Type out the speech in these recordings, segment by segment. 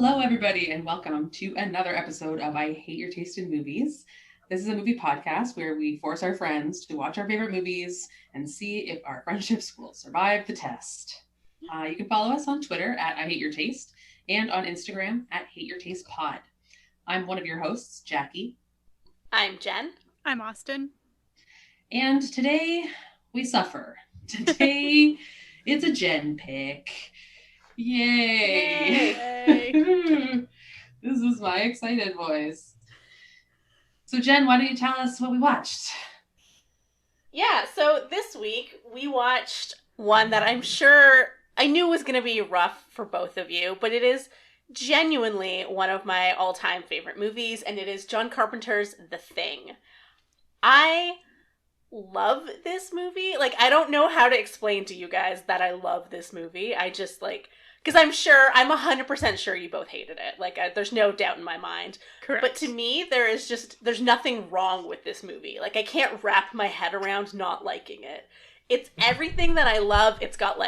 Hello, everybody, and welcome to another episode of I Hate Your Taste in Movies. This is a movie podcast where we force our friends to watch our favorite movies and see if our friendships will survive the test. You can follow us on Twitter at I Hate Your Taste and on Instagram at Hate Your Taste Pod. I'm one of your hosts, Jackie. I'm Jen. I'm Austin. And today we suffer. Today it's a Jen pick. Yay! This is my excited voice. So Jen, why don't you tell us what we watched? Yeah, so this week we watched one that I'm sure I knew was going to be rough for both of you, but it is genuinely one of my all-time favorite movies, and it is John Carpenter's The Thing. I love this movie. I don't know how to explain to you guys that I love this movie. I just, because I'm 100% sure you both hated it. There's no doubt in my mind. Correct. But to me, there's nothing wrong with this movie. I can't wrap my head around not liking it. It's everything that I love. It's got,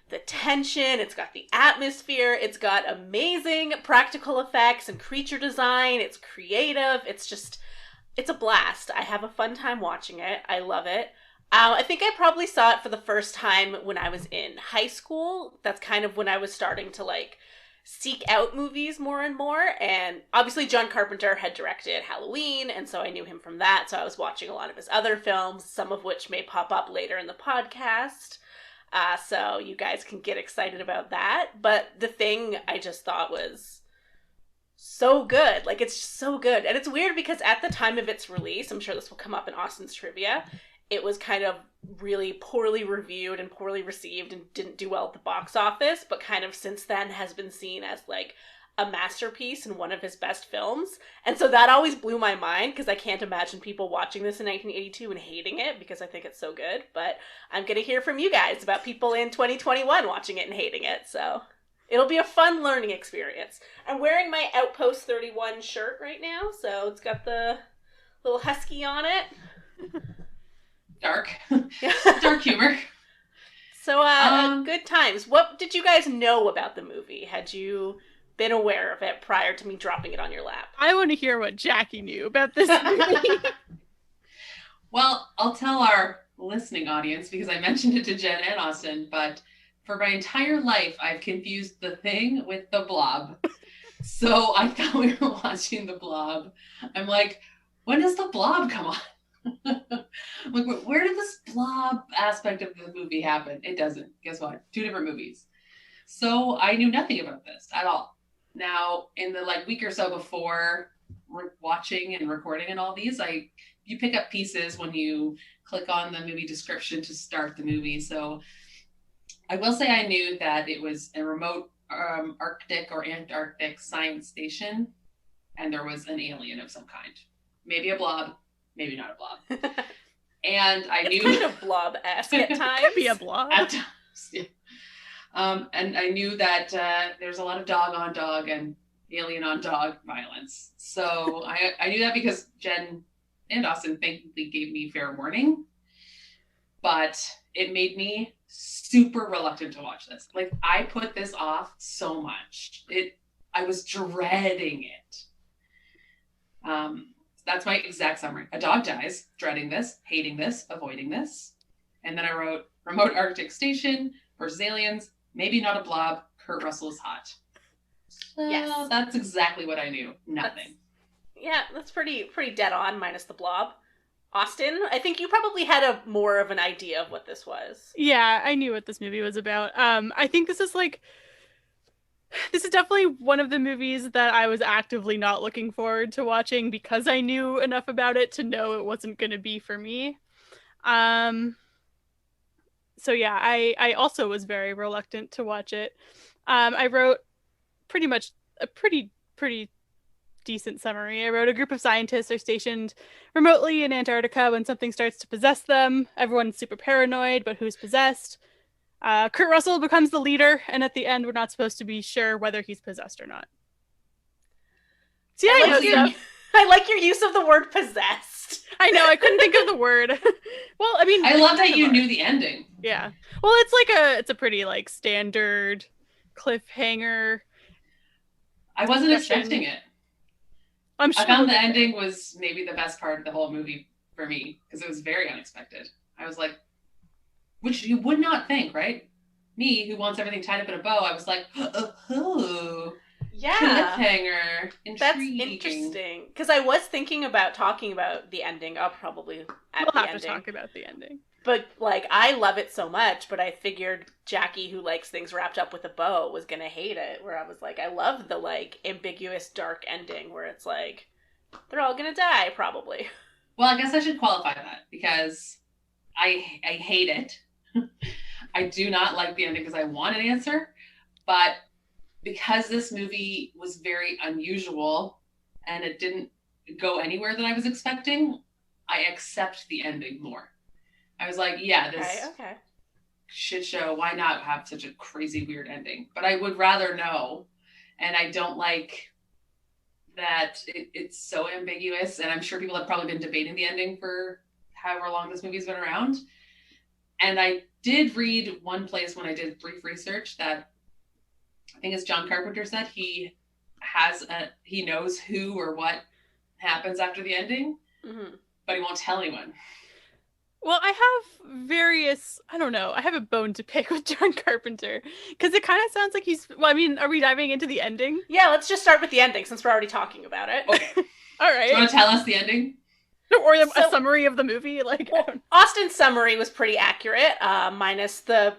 the tension, it's got the atmosphere, it's got amazing practical effects and creature design, it's creative, it's a blast. I have a fun time watching it. I love it. I think I probably saw it for the first time when I was in high school. That's kind of when I was starting to, seek out movies more and more. And obviously John Carpenter had directed Halloween, and so I knew him from that. So I was watching a lot of his other films, some of which may pop up later in the podcast. So you guys can get excited about that. But The Thing I just thought was so good. It's just so good. And it's weird because at the time of its release, I'm sure this will come up in Austin's trivia, it was kind of really poorly reviewed and poorly received and didn't do well at the box office, but kind of since then has been seen as a masterpiece and one of his best films. And so that always blew my mind because I can't imagine people watching this in 1982 and hating it because I think it's so good. But I'm going to hear from you guys about people in 2021 watching it and hating it. So it'll be a fun learning experience. I'm wearing my Outpost 31 shirt right now, so it's got the little husky on it. Dark humor. So, good times. What did you guys know about the movie? Had you been aware of it prior to me dropping it on your lap? I want to hear what Jackie knew about this movie. Well, I'll tell our listening audience because I mentioned it to Jen and Austin, but for my entire life, I've confused The Thing with The Blob. So I thought we were watching The Blob. I'm like, when does The Blob come on? Where did this blob aspect of the movie happen? It doesn't. Guess what? 2 different movies. So I knew nothing about this at all. Now, in the week or so before watching and recording and all these, you pick up pieces when you click on the movie description to start the movie. So I will say I knew that it was a remote Arctic or Antarctic science station, and there was an alien of some kind. Maybe a blob. Maybe not a blob. And I knew... It's kind of blob-esque at times. Could be a blob. At times, yeah. And I knew that there's a lot of dog-on-dog and alien-on-dog violence. So I knew that because Jen and Austin thankfully gave me fair warning. But it made me super reluctant to watch this. I put this off so much. I was dreading it. That's my exact summary. A dog dies, dreading this, hating this, avoiding this. And then I wrote remote Arctic station versus aliens, maybe not a blob, Kurt Russell is hot. Yes. That's exactly what I knew. Nothing. That's pretty dead on, minus the blob. Austin, I think you probably had more of an idea of what this was. Yeah, I knew what this movie was about. I think this is definitely one of the movies that I was actively not looking forward to watching because I knew enough about it to know it wasn't going to be for me. So yeah, I also was very reluctant to watch it. I wrote pretty much a pretty decent summary. I wrote a group of scientists are stationed remotely in Antarctica when something starts to possess them. Everyone's super paranoid, but who's possessed? Kurt Russell becomes the leader, and at the end, we're not supposed to be sure whether he's possessed or not. See, I like your use of the word possessed. I know, I couldn't think of the word. Well, I mean, I love that you knew the ending. Yeah. Well, it's a pretty standard cliffhanger. I wasn't expecting it. I'm I sure found the ending was maybe the best part of the whole movie for me because it was very unexpected. I was like, which you would not think, right? Me, who wants everything tied up in a bow, I was like, oh, Yeah. cliffhanger, intriguing. That's interesting. Because I was thinking about talking about the ending. I'll probably we'll have to talk about the ending. But, like, I love it so much, but I figured Jackie, who likes things wrapped up with a bow, was gonna hate it. Where I was like, I love the, like, ambiguous, dark ending where it's like, they're all gonna die, probably. Well, I guess I should qualify that because I hate it. I do not like the ending because I want an answer, but because this movie was very unusual and it didn't go anywhere that I was expecting, I accept the ending more. I was like, yeah, this shit show, why not have such a crazy weird ending? But I would rather know, and I don't like that it's so ambiguous, and I'm sure people have probably been debating the ending for however long this movie's been around. And I did read one place when I did brief research that I think as John Carpenter said, he knows who or what happens after the ending, but he won't tell anyone. Well, I have a bone to pick with John Carpenter because it kind of sounds like are we diving into the ending? Yeah, let's just start with the ending since we're already talking about it. Okay. All right. Do you want to tell us the ending? Or a summary of the movie? Austin's summary was pretty accurate, minus the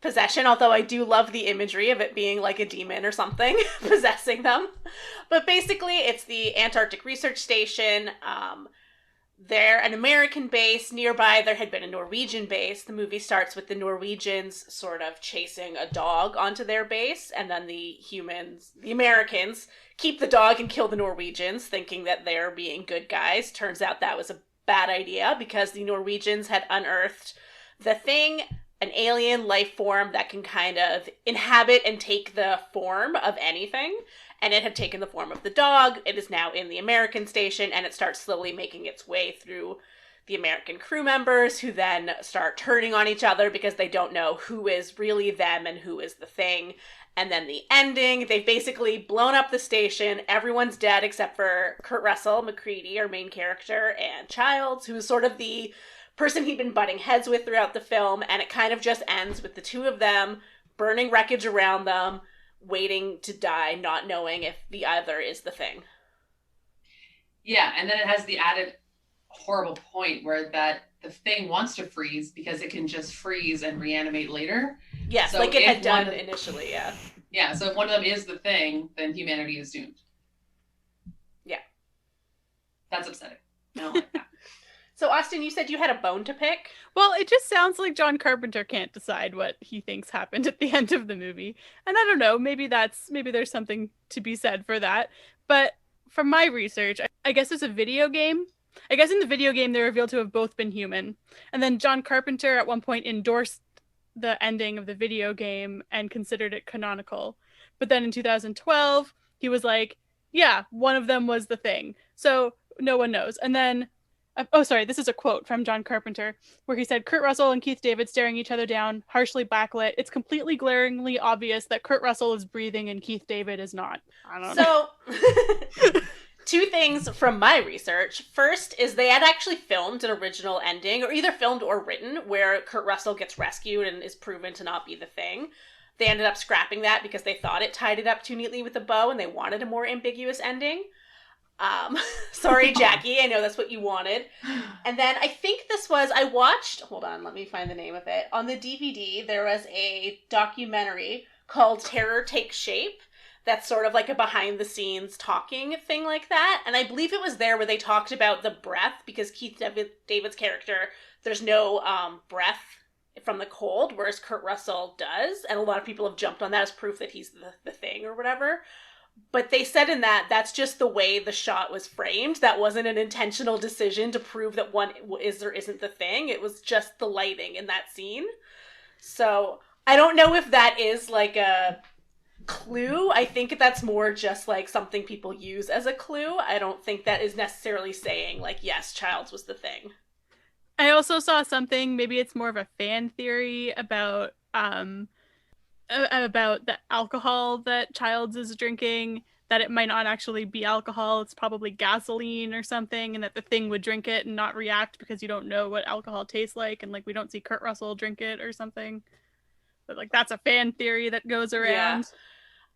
possession, although I do love the imagery of it being like a demon or something possessing them. But basically, it's the Antarctic Research Station. They're an American base. Nearby, there had been a Norwegian base. The movie starts with the Norwegians sort of chasing a dog onto their base, and then the Americans, keep the dog and kill the Norwegians, thinking that they're being good guys. Turns out that was a bad idea because the Norwegians had unearthed the thing, an alien life form that can kind of inhabit and take the form of anything. And it had taken the form of the dog. It is now in the American station, and it starts slowly making its way through the American crew members, who then start turning on each other because they don't know who is really them and who is the thing. And then the ending, they've basically blown up the station. Everyone's dead except for Kurt Russell, McCready, our main character, and Childs, who is sort of the person he'd been butting heads with throughout the film. And it kind of just ends with the two of them burning wreckage around them, waiting to die, not knowing if the other is the thing. Yeah, and then it has the added horrible point where that the thing wants to freeze because it can just freeze and reanimate later. Yes, so like it had done initially, yeah. Yeah, so if one of them is the thing, then humanity is doomed. Yeah. That's upsetting. I don't like that. So, Austin, you said you had a bone to pick? Well, it just sounds like John Carpenter can't decide what he thinks happened at the end of the movie. And I don't know, maybe there's something to be said for that. But from my research, I guess it's a video game. I guess in the video game, they're revealed to have both been human. And then John Carpenter at one point endorsed the ending of the video game and considered it canonical. But then in 2012, he was like, yeah, one of them was the thing. So no one knows. And then this is a quote from John Carpenter, where he said, Kurt Russell and Keith David staring each other down, harshly backlit. It's completely glaringly obvious that Kurt Russell is breathing and Keith David is not. I don't know. So, two things from my research. First is they had actually filmed an original ending, or either filmed or written, where Kurt Russell gets rescued and is proven to not be the thing. They ended up scrapping that because they thought it tied it up too neatly with a bow and they wanted a more ambiguous ending. Sorry, Jackie, I know that's what you wanted. And then I think hold on, let me find the name of it. On the DVD, there was a documentary called Terror Takes Shape. That's sort of like a behind the scenes talking thing like that. And I believe it was there where they talked about the breath, because Keith David's character, there's no breath from the cold, whereas Kurt Russell does. And a lot of people have jumped on that as proof that he's the thing or whatever. But they said in that's just the way the shot was framed. That wasn't an intentional decision to prove that one is or isn't the thing. It was just the lighting in that scene. So I don't know if that is like a clue. I think that's more just like something people use as a clue. I don't think that is necessarily saying like, yes, Childs was the thing. I also saw something, maybe it's more of a fan theory about the alcohol that Childs is drinking, that it might not actually be alcohol, it's probably gasoline or something, and that the thing would drink it and not react because you don't know what alcohol tastes like, and like we don't see Kurt Russell drink it or something. But like that's a fan theory that goes around. Yeah.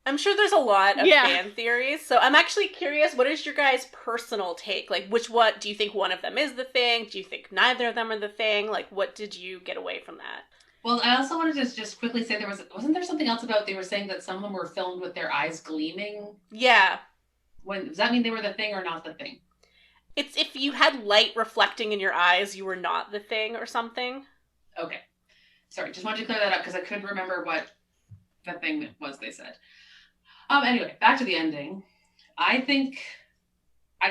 I'm sure there's a lot of fan theories, so I'm actually curious, what is your guys' personal take? Like, what do you think one of them is the thing? Do you think neither of them are the thing? Like, what did you get away from that? Well, I also wanted to just quickly say wasn't there something else about they were saying that some of them were filmed with their eyes gleaming? Yeah. Does that mean they were the thing or not the thing? It's if you had light reflecting in your eyes, you were not the thing or something. Okay. Sorry, just wanted to clear that up because I couldn't remember what the thing was they said. Anyway, back to the ending. I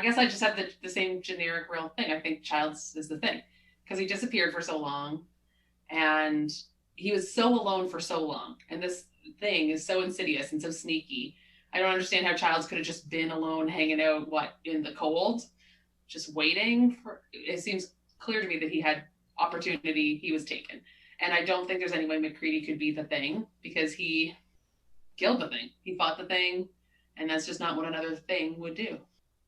guess I just have the same generic real thing. I think Childs is the thing because he disappeared for so long and he was so alone for so long. And this thing is so insidious and so sneaky. I don't understand how Childs could have just been alone hanging out, in the cold, just waiting for, it seems clear to me that he had opportunity, he was taken. And I don't think there's any way McCready could be the thing because he killed the thing. He fought the thing, and that's just not what another thing would do.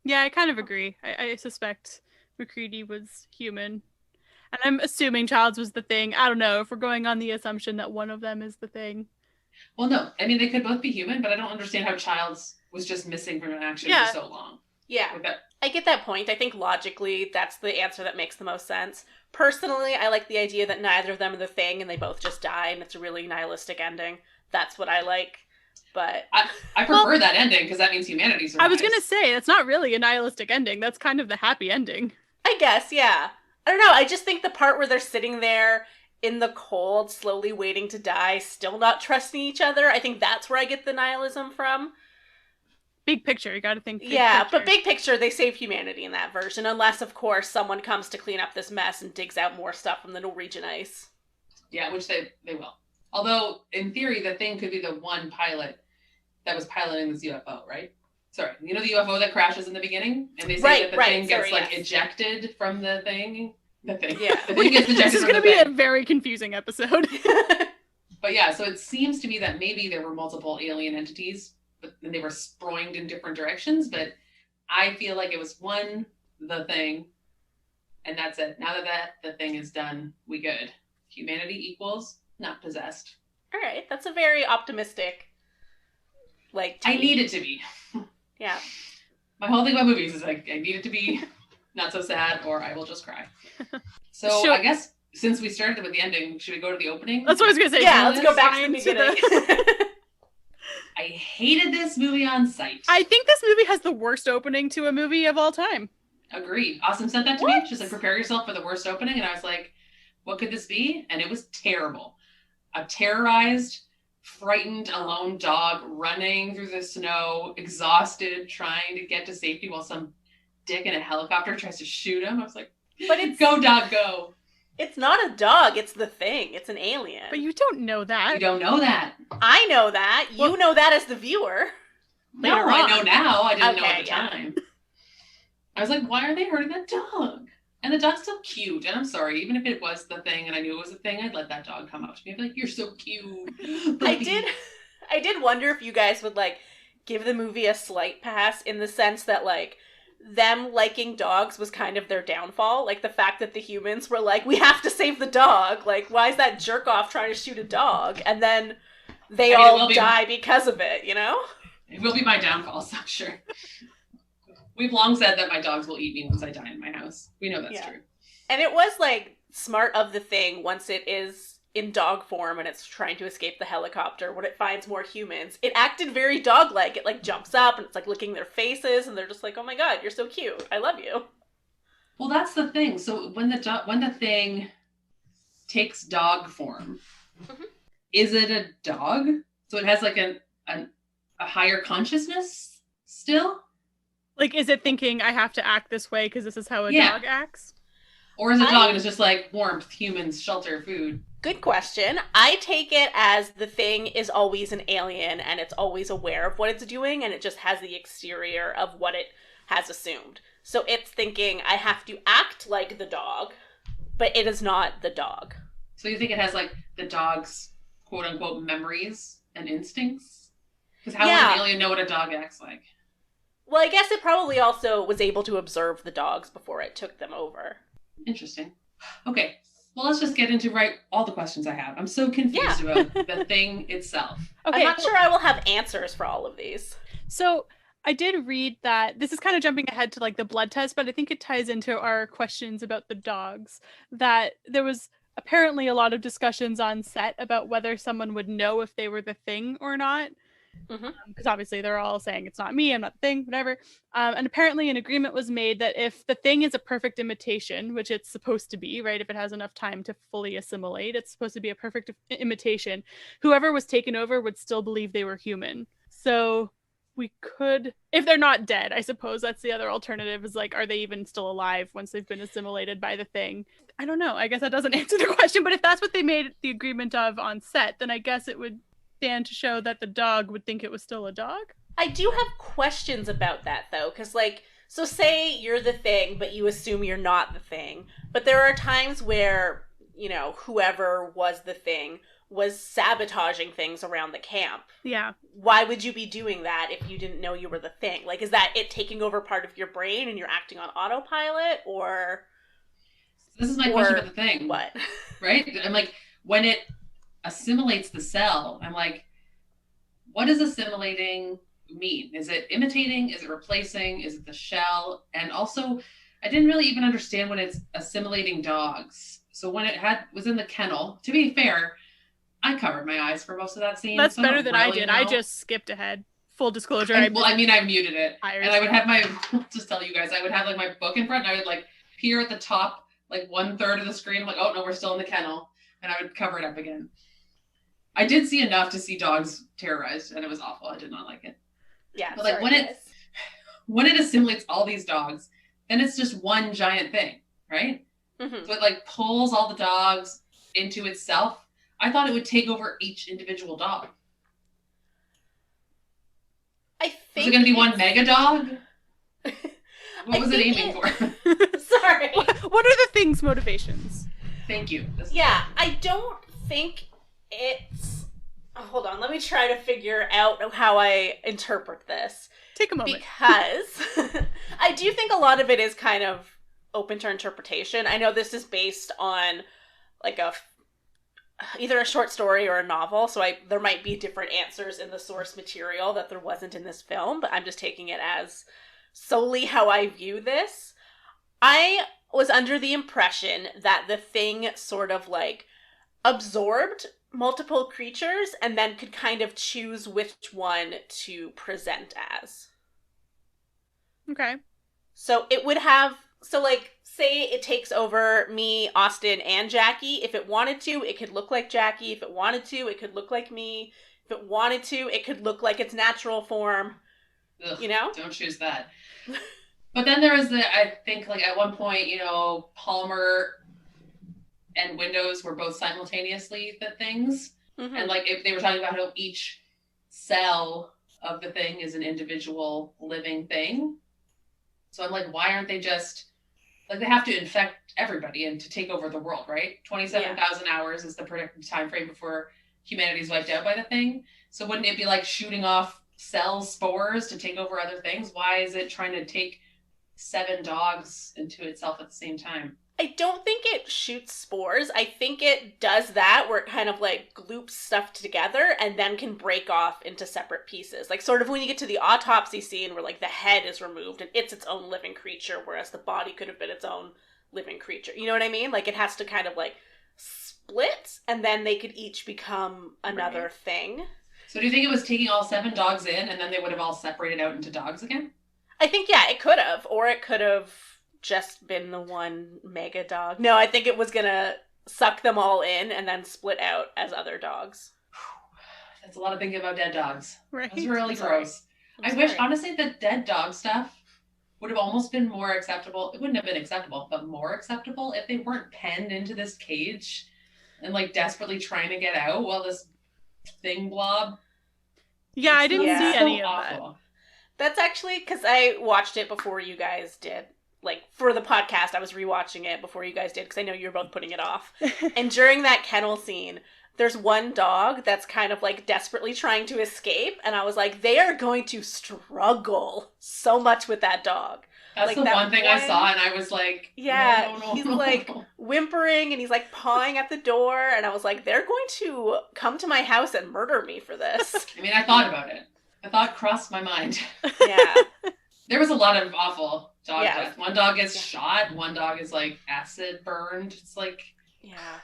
Yeah, I kind of agree. I suspect McCready was human. And I'm assuming Childs was the thing. I don't know if we're going on the assumption that one of them is the thing. Well, no. I mean, they could both be human, but I don't understand how Childs was just missing from action for so long. Yeah, I get that point. I think logically that's the answer that makes the most sense. Personally, I like the idea that neither of them are the thing and they both just die and it's a really nihilistic ending. That's what I like. But I prefer that ending because that means humanity survives. I was going to say, that's not really a nihilistic ending. That's kind of the happy ending. I guess, yeah. I don't know. I just think the part where they're sitting there in the cold, slowly waiting to die, still not trusting each other, I think that's where I get the nihilism from. Big picture, you gotta think big picture. But big picture, they save humanity in that version, unless, of course, someone comes to clean up this mess and digs out more stuff from the Norwegian ice. Yeah, which they will. Although, in theory, the thing could be the one pilot that was piloting this UFO, right? Sorry, you know the UFO that crashes in the beginning? And they say that the thing gets, ejected from the thing? The thing. Yeah. The thing gets ejected. This is going to be a very confusing episode. But yeah, so it seems to me that maybe there were multiple alien entities, but they were sproinged in different directions, but I feel like it was the thing, and that's it. Now that the thing is done, we good. Humanity equals not possessed. All right, that's a very optimistic, take. I need it to be. Yeah. My whole thing about movies is I need it to be not so sad, or I will just cry. So I guess since we started with the ending, should we go to the opening? That's what I was going to say. Yeah, let's go back to the beginning. I hated this movie on sight. I think this movie has the worst opening to a movie of all time. Agreed. Austin sent that to me. She's like, prepare yourself for the worst opening. And I was like, what could this be? And it was terrible. A terrorized, frightened, alone dog running through the snow, exhausted, trying to get to safety while some dick in a helicopter tries to shoot him. I was like, but it's go dog, go. It's not a dog, it's the thing. It's an alien. But you don't know that. You don't know that. I know that. You know that as the viewer. No, I know now. I didn't know at the time. I was like, why are they hurting that dog? And the dog's still cute. And I'm sorry, even if it was the thing and I knew it was a thing, I'd let that dog come up to me and be like, you're so cute. I did wonder if you guys would give the movie a slight pass in the sense that them liking dogs was kind of their downfall. The fact that the humans were we have to save the dog. Why is that jerk off trying to shoot a dog? And then they all die because of it, you know? It will be my downfall, so sure. We've long said that my dogs will eat me once I die in my house. We know that's true. And it was smart of the thing once it is in dog form and it's trying to escape the helicopter when it finds more humans. It acted very dog-like. It jumps up and it's licking their faces and they're just oh my god, you're so cute. I love you. Well, that's the thing. So when the thing takes dog form, is it a dog? So it has a higher consciousness still? Is it thinking I have to act this way because this is how a dog acts? Or is it a dog and it's just warmth, humans, shelter, food? Good question. I take it as the thing is always an alien and it's always aware of what it's doing and it just has the exterior of what it has assumed. So it's thinking, I have to act like the dog, but it is not the dog. So you think it has the dog's quote unquote memories and instincts? Because how would an alien know what a dog acts like? Well, I guess it probably also was able to observe the dogs before it took them over. Interesting. Okay, well, let's just get into all the questions I have. I'm so confused about the thing itself. Okay, I'm not sure I will have answers for all of these. So I did read that this is kind of jumping ahead to like the blood test, but I think it ties into our questions about the dogs. That there was apparently a lot of discussions on set about whether someone would know if they were the thing or not. Because obviously they're all saying it's not me, I'm not the thing, whatever. And apparently an agreement was made that if the thing is a perfect imitation, which it's supposed to be, right? If it has enough time to fully assimilate, it's supposed to be a perfect imitation. Whoever was taken over would still believe they were human. So we could, if they're not dead, I suppose that's the other alternative, is like, are they even still alive once they've been assimilated by the thing? I don't know. I guess that doesn't answer the question, but if that's what they made the agreement of on set, then I guess it would stand to show that the dog would think it was still a dog. I do have questions about that, though, because, like, so say you're the thing, but you assume you're not the thing. But there are times where, you know, whoever was the thing was sabotaging things around the camp. Yeah. Why would you be doing that if you didn't know you were the thing? Like, is that it taking over part of your brain and you're acting on autopilot, or... This is my question about the thing. What? Right? I'm like, when it assimilates the cell, I'm like, what does assimilating mean? Is it imitating? Is it replacing? Is it the shell? And also, I didn't really even understand when it's assimilating dogs. So when it was in the kennel, to be fair, I covered my eyes for most of that scene. That's so better than really I did. know. I just skipped ahead. Full disclosure. I muted it. Tired. And I would have just tell you guys, I would have like my book in front and I would like peer at the top, like 1/3 of the screen. I'm like, oh no, we're still in the kennel. And I would cover it up again. I did see enough to see dogs terrorized, and it was awful. I did not like it. Yeah, but like when it assimilates all these dogs, then it's just one giant thing, right? Mm-hmm. So it like pulls all the dogs into itself. I thought it would take over each individual dog. I think was it going to be one mega dog? What was it aiming for? Sorry. What are the thing's motivations? Thank you. Yeah, I don't think it's... Hold on, let me try to figure out how I interpret this. Take a moment. Because I do think a lot of it is kind of open to interpretation. I know this is based on like either a short story or a novel, so there might be different answers in the source material that there wasn't in this film, but I'm just taking it as solely how I view this. I was under the impression that the thing sort of like absorbed multiple creatures and then could kind of choose which one to present as. Okay. So it would have, so like, say it takes over me, Austin, and Jackie. If it wanted to, it could look like Jackie. If it wanted to, it could look like me. If it wanted to, it could look like its natural form. Ugh, you know? Don't choose that. But then there was I think like at one point, you know, Palmer and Windows were both simultaneously the things. Mm-hmm. And like if they were talking about how each cell of the thing is an individual living thing. So I'm like, why aren't they just like, they have to infect everybody and to take over the world, right? 27,000 hours is the predicted time frame before humanity's wiped out by the thing. So wouldn't it be like shooting off cell spores to take over other things? Why is it trying to take 7 dogs into itself at the same time? I don't think it shoots spores. I think it does that where it kind of like gloops stuff together and then can break off into separate pieces. Like sort of when you get to the autopsy scene where like the head is removed and it's its own living creature, whereas the body could have been its own living creature. You know what I mean? Like it has to kind of like split and then they could each become another thing. So do you think it was taking all 7 dogs in and then they would have all separated out into dogs again? I think, yeah, it could have. Or it could have just been the one mega dog. No, I think it was gonna suck them all in and then split out as other dogs. That's a lot of thinking about dead dogs. Right. That's really gross. I wish, honestly, the dead dog stuff would have almost been more acceptable. It wouldn't have been acceptable, but more acceptable if they weren't penned into this cage and like desperately trying to get out while this thing blob. Yeah, I didn't see any of awful. that. That's actually because I watched it before you guys did. Like, for the podcast, I was rewatching it before you guys did, because I know you were both putting it off. And during that kennel scene, there's one dog that's kind of like desperately trying to escape, and I was like, they are going to struggle so much with that dog. That's like the that one thing I saw, and I was like, yeah, no, he's like whimpering and he's like pawing at the door, and I was like, they're going to come to my house and murder me for this. I mean, I thought about it. The thought crossed my mind. Yeah. There was a lot of awful dog Yeah. death. One dog gets shot. One dog is like acid burned. It's like, yeah.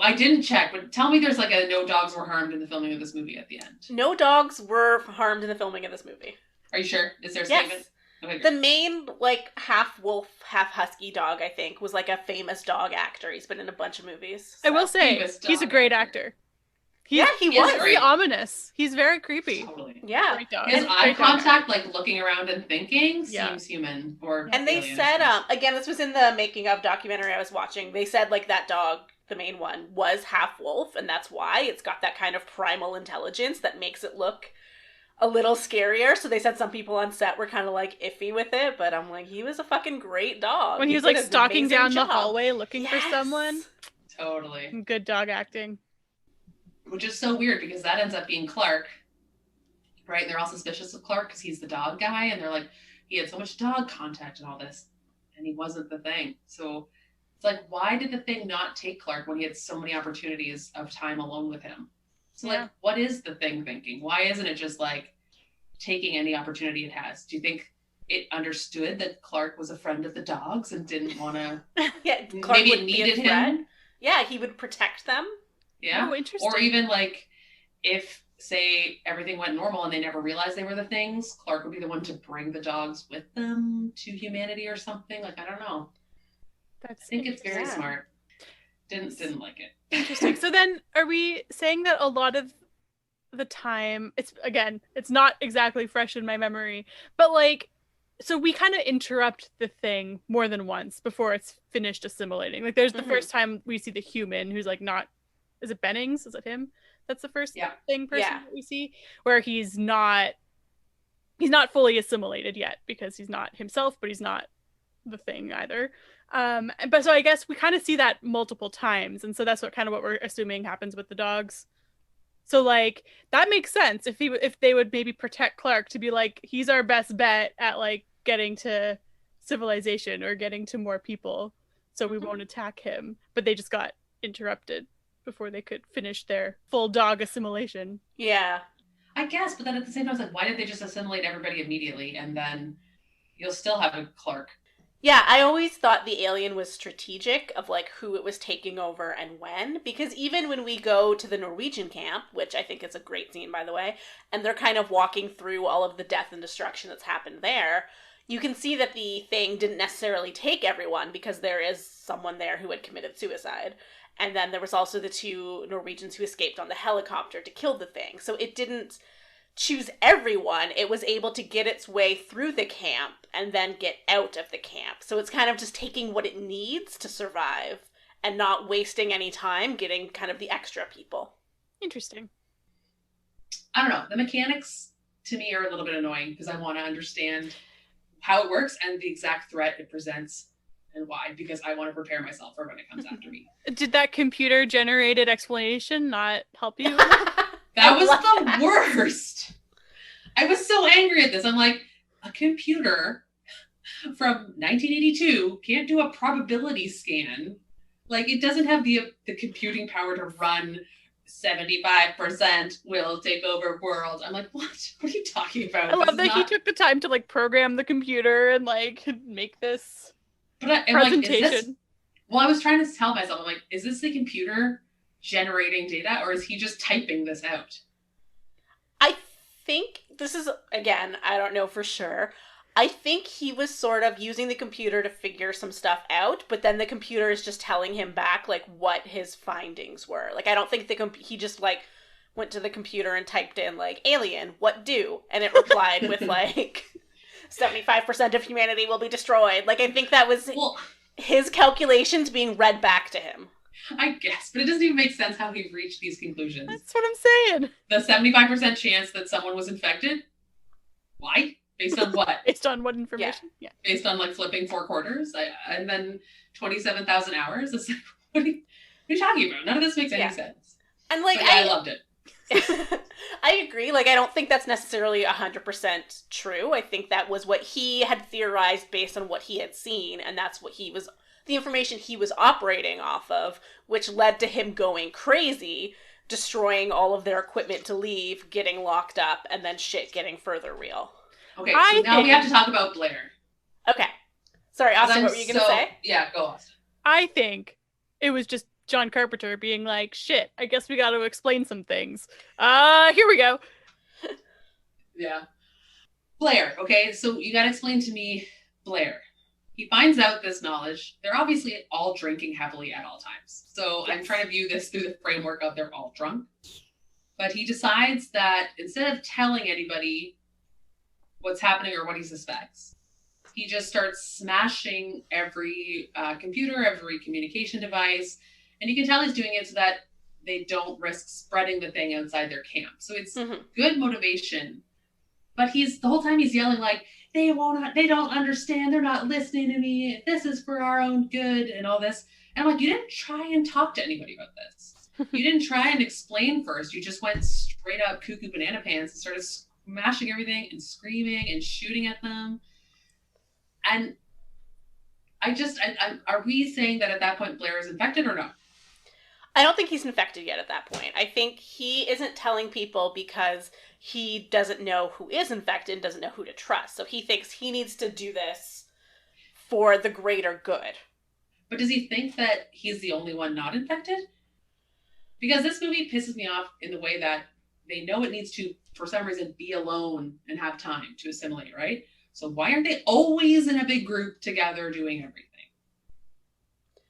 I didn't check, but tell me there's like a no dogs were harmed in the filming of this movie at the end. No dogs were harmed in the filming of this movie. Are you sure? Is there a Yes. statement? Okay, the main, like, half wolf, half husky dog, I think, was like a famous dog actor. He's been in a bunch of movies. So. I will say, he's a great actor. He was. Very ominous. He's very creepy. Totally. Yeah. Great dog. His eye contact, like looking around and thinking, seems human. And they said, again, this was in the making of documentary I was watching. They said, like, that dog, the main one, was half wolf, and that's why it's got that kind of primal intelligence that makes it look a little scarier. So they said some people on set were kind of like iffy with it, but I'm like, he was a fucking great dog. When he was like stalking down the hallway looking for someone. Totally. Good dog acting. Which is so weird because that ends up being Clark, right? And they're all suspicious of Clark because he's the dog guy, and they're like, he had so much dog contact and all this, and he wasn't the thing. So it's like, why did the thing not take Clark when he had so many opportunities of time alone with him? So like, what is the thing thinking? Why isn't it just like taking any opportunity it has? Do you think it understood that Clark was a friend of the dogs and didn't want to? Clark maybe would it needed be a threat. him. Yeah, he would protect them. Yeah. Oh, interesting. Or even like, if say everything went normal and they never realized they were the things, Clark would be the one to bring the dogs with them to humanity or something. Like, I don't know. I think it's very smart. Didn't like it. Interesting. So then are we saying that a lot of the time, it's not exactly fresh in my memory, but like, so we kind of interrupt the thing more than once before it's finished assimilating. Like there's the first time we see the human who's like not, is it Bennings? Is it him? That's the first person that we see, where he's not fully assimilated yet because he's not himself, but he's not the thing either. But so I guess we kind of see that multiple times, and so that's what we're assuming happens with the dogs. So like that makes sense if they would maybe protect Clark, to be like, he's our best bet at like getting to civilization or getting to more people, so we won't attack him. But they just got interrupted before they could finish their full dog assimilation. Yeah, I guess, but then at the same time, it's like, why did they just assimilate everybody immediately, and then you'll still have a Clark? Yeah, I always thought the alien was strategic of like who it was taking over and when, because even when we go to the Norwegian camp, which I think is a great scene, by the way, and they're kind of walking through all of the death and destruction that's happened there, you can see that the thing didn't necessarily take everyone, because there is someone there who had committed suicide. And then there was also the two Norwegians who escaped on the helicopter to kill the thing. So it didn't choose everyone. It was able to get its way through the camp and then get out of the camp. So it's kind of just taking what it needs to survive and not wasting any time getting kind of the extra people. Interesting. I don't know. The mechanics to me are a little bit annoying because I want to understand how it works and the exact threat it presents and why, because I want to prepare myself for when it comes after me. Did that computer generated explanation not help you? That was the worst. I was so angry at this. I'm like, a computer from 1982 can't do a probability scan. Like, it doesn't have the computing power to run 75% will take over world. I'm like, what? What are you talking about? I love that he took the time to like program the computer and like make this presentation. Well, I was trying to tell myself, I'm like, is this the computer generating data, or is he just typing this out? I think this is, again, I don't know for sure. I think he was sort of using the computer to figure some stuff out, but then the computer is just telling him back like what his findings were. Like, I don't think he just like went to the computer and typed in like alien, what do? And it replied with like 75% of humanity will be destroyed. Like, I think that was his calculations being read back to him. I guess, but it doesn't even make sense how he reached these conclusions. That's what I'm saying. The 75% chance that someone was infected? Why? Based on what? Based on what information? Yeah. Based on like flipping 4 quarters? And then 27,000 hours? It's like, what are you talking about? None of this makes any sense. And like, But yeah, I loved it. I agree. Like, I don't think that's necessarily 100% true. I think that was what he had theorized based on what he had seen, and that's what the information he was operating off of, which led to him going crazy, destroying all of their equipment to leave, getting locked up, and then shit getting further real. Okay, so now we have to talk about Blair. Okay. Sorry, Austin, what were you going to say? Yeah, go, Austin. I think it was just John Carpenter being like, shit, I guess we got to explain some things. Here we go. Yeah. Blair, okay, so you got to explain to me Blair. He finds out this knowledge. They're obviously all drinking heavily at all times. So yes. I'm trying to view this through the framework of they're all drunk. But he decides that instead of telling anybody what's happening or what he suspects, he just starts smashing every computer, every communication device. And you can tell he's doing it so that they don't risk spreading the thing outside their camp. So it's good motivation. But the whole time he's yelling like, they don't understand. They're not listening to me. This is for our own good and all this. And I'm like, you didn't try and talk to anybody about this. You didn't try and explain first. You just went straight up cuckoo banana pants and started smashing everything and screaming and shooting at them. And are we saying that at that point Blair is infected or no? I don't think he's infected yet at that point. I think he isn't telling people because he doesn't know who is infected and doesn't know who to trust. So he thinks he needs to do this for the greater good. But does he think that he's the only one not infected? Because this movie pisses me off in the way that they know it needs to, for some reason, be alone and have time to assimilate, right? So why aren't they always in a big group together doing everything?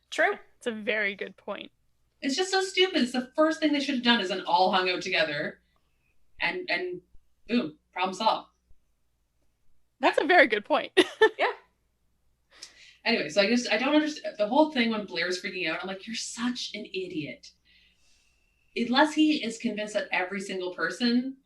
True. It's a very good point. It's just so stupid. It's the first thing they should have done is all hung out together and boom, problem solved. That's a very good point. Yeah. Anyway, so I don't understand the whole thing when Blair's freaking out. I'm like, you're such an idiot. Unless he is convinced that every single person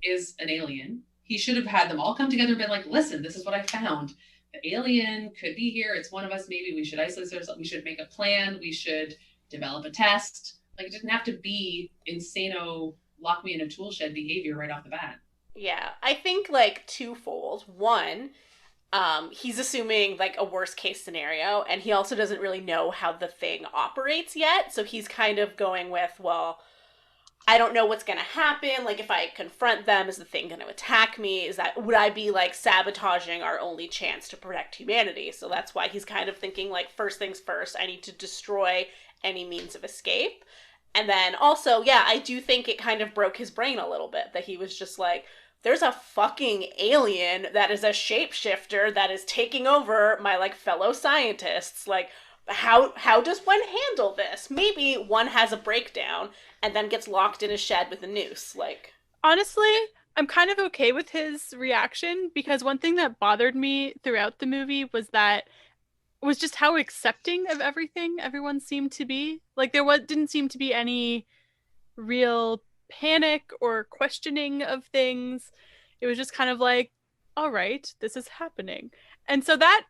is an alien, he should have had them all come together and been like, listen, this is what I found. The alien could be here. It's one of us. Maybe we should isolate ourselves. We should make a plan. We should develop a test. Like, it didn't have to be insano, lock me in a tool shed behavior right off the bat. Yeah, I think like twofold. One, he's assuming like a worst case scenario, and he also doesn't really know how the thing operates yet. So he's kind of going with, well, I don't know what's going to happen. Like, if I confront them, is the thing going to attack me? Would I be like sabotaging our only chance to protect humanity? So that's why he's kind of thinking like, first things first, I need to destroy any means of escape. And then also, yeah, I do think it kind of broke his brain a little bit that he was just like, there's a fucking alien that is a shapeshifter that is taking over my like fellow scientists. Like, how does one handle this? Maybe one has a breakdown and then gets locked in a shed with a noose. Like, honestly, I'm kind of okay with his reaction, because one thing that bothered me throughout the movie was just how accepting of everything everyone seemed to be. Like, there didn't seem to be any real panic or questioning of things. It was just kind of like, all right, this is happening. And so that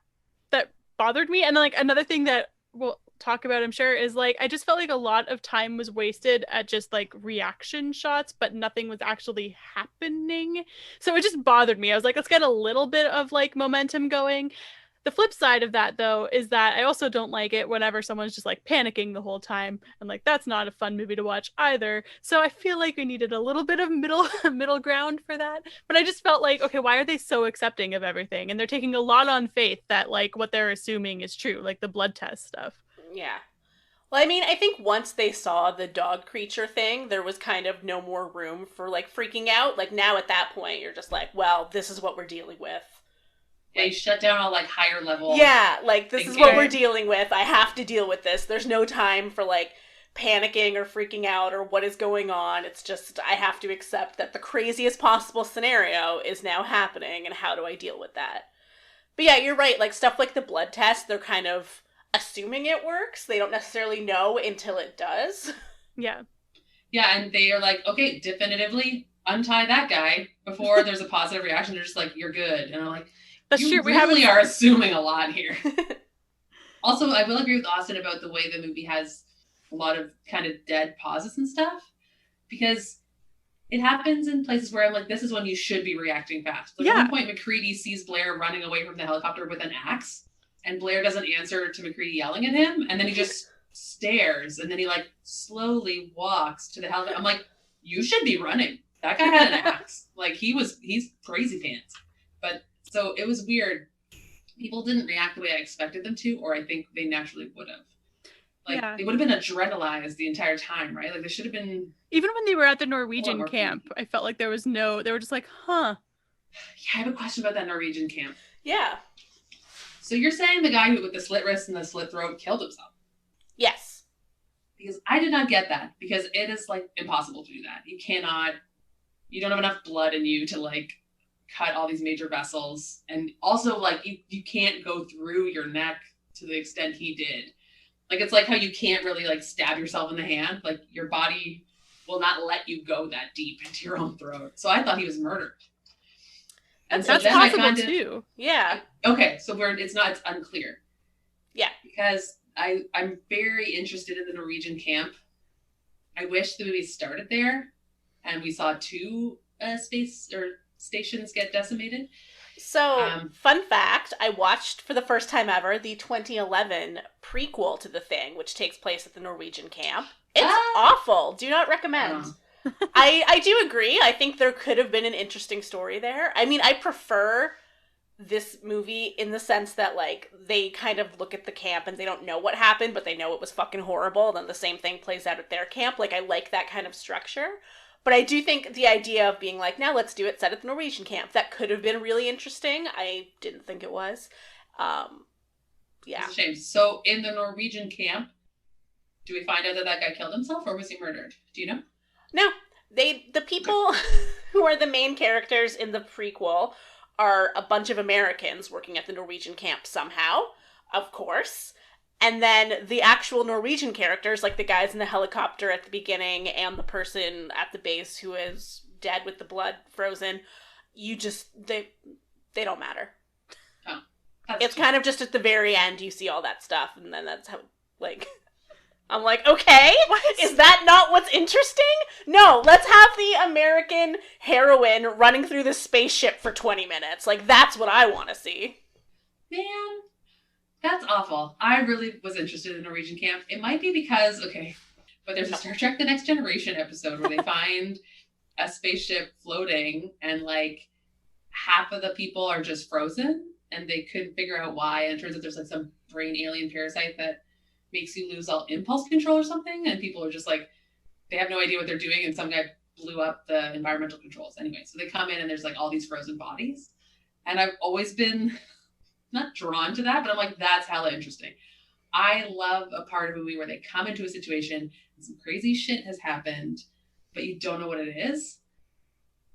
bothered me. And then, like, another thing that we'll talk about, I'm sure, is like, I just felt like a lot of time was wasted at just like reaction shots, but nothing was actually happening. So it just bothered me. I was like, let's get a little bit of like momentum going. The flip side of that, though, is that I also don't like it whenever someone's just like panicking the whole time. And like, that's not a fun movie to watch either. So I feel like we needed a little bit of middle ground for that. But I just felt like, okay, why are they so accepting of everything? And they're taking a lot on faith that like what they're assuming is true, like the blood test stuff. Yeah. Well, I mean, I think once they saw the dog creature thing, there was kind of no more room for like freaking out. Like, now at that point, you're just like, well, this is what we're dealing with. They shut down all like higher level. Yeah, like, this is what we're dealing with. I have to deal with this. There's no time for like panicking or freaking out or what is going on. It's just, I have to accept that the craziest possible scenario is now happening, and how do I deal with that? But yeah, you're right. Like, stuff like the blood test, they're kind of assuming it works. They don't necessarily know until it does. Yeah. Yeah, and they are like, okay, definitively untie that guy before there's a positive reaction. They're just like, you're good. And I'm like, that's you true. really are assuming a lot here. Also, I will agree with Austin about the way the movie has a lot of kind of dead pauses and stuff. because it happens in places where I'm like, this is when you should be reacting fast. Like, Yeah. at one point, McCready sees Blair running away from the helicopter with an axe, and Blair doesn't answer to McCready yelling at him, and then he just stares, and then he like slowly walks to the helicopter. I'm like, you should be running. That guy had an axe. Like, he's crazy pants. But so it was weird. People didn't react the way I expected them to, or I think they naturally would have. Like, Yeah. they would have been adrenalized the entire time, right? Like, they should have been. Even when they were at the A Norwegian lot more camp, creepy. I felt like there was no, they were just like, huh. Yeah, I have a question about that Norwegian camp. Yeah. So you're saying the guy who with the slit wrist and the slit throat killed himself? Yes. Because I did not get that. Because it is like impossible to do that. You don't have enough blood in you to like cut all these major vessels. And also like you can't go through your neck to the extent he did. Like, it's like how you can't really like stab yourself in the hand. Like, your body will not let you go that deep into your own throat. So I thought he was murdered. And so That's then possible I kind of, too. Yeah. okay, so it's unclear. Yeah. Because I'm very interested in the Norwegian camp. I wish the movie started there and we saw 2 space or stations get decimated. So, fun fact, I watched for the first time ever the 2011 prequel to The Thing, which takes place at the Norwegian camp. It's awful. Do not recommend. I do agree. I think there could have been an interesting story there. I mean, I prefer this movie in the sense that, like, they kind of look at the camp and they don't know what happened, but they know it was fucking horrible. Then the same thing plays out at their camp. Like, I like that kind of structure. But I do think the idea of being like, now let's do it set at the Norwegian camp, that could have been really interesting. I didn't think it was. Yeah. It's a shame. So in the Norwegian camp, do we find out that guy killed himself or was he murdered? Do you know? No. The people who are the main characters in the prequel are a bunch of Americans working at the Norwegian camp somehow, of course. And then the actual Norwegian characters, like the guys in the helicopter at the beginning and the person at the base who is dead with the blood frozen, they don't matter. Oh, it's kind of just at the very end you see all that stuff, and then that's how, like, I'm like, okay, is that not what's interesting? No, let's have the American heroine running through the spaceship for 20 minutes. Like, that's what I want to see. Man. That's awful. I really was interested in Norwegian camp. It might be because, but there's a Star Trek The Next Generation episode where they find a spaceship floating and like half of the people are just frozen and they couldn't figure out why. And it turns out there's like some brain alien parasite that makes you lose all impulse control or something. And people are just like, they have no idea what they're doing. And some guy blew up the environmental controls. Anyway, so they come in and there's like all these frozen bodies. And I've always been not drawn to that, but I'm like, that's hella interesting. I love a part of a movie where they come into a situation and some crazy shit has happened, but you don't know what it is.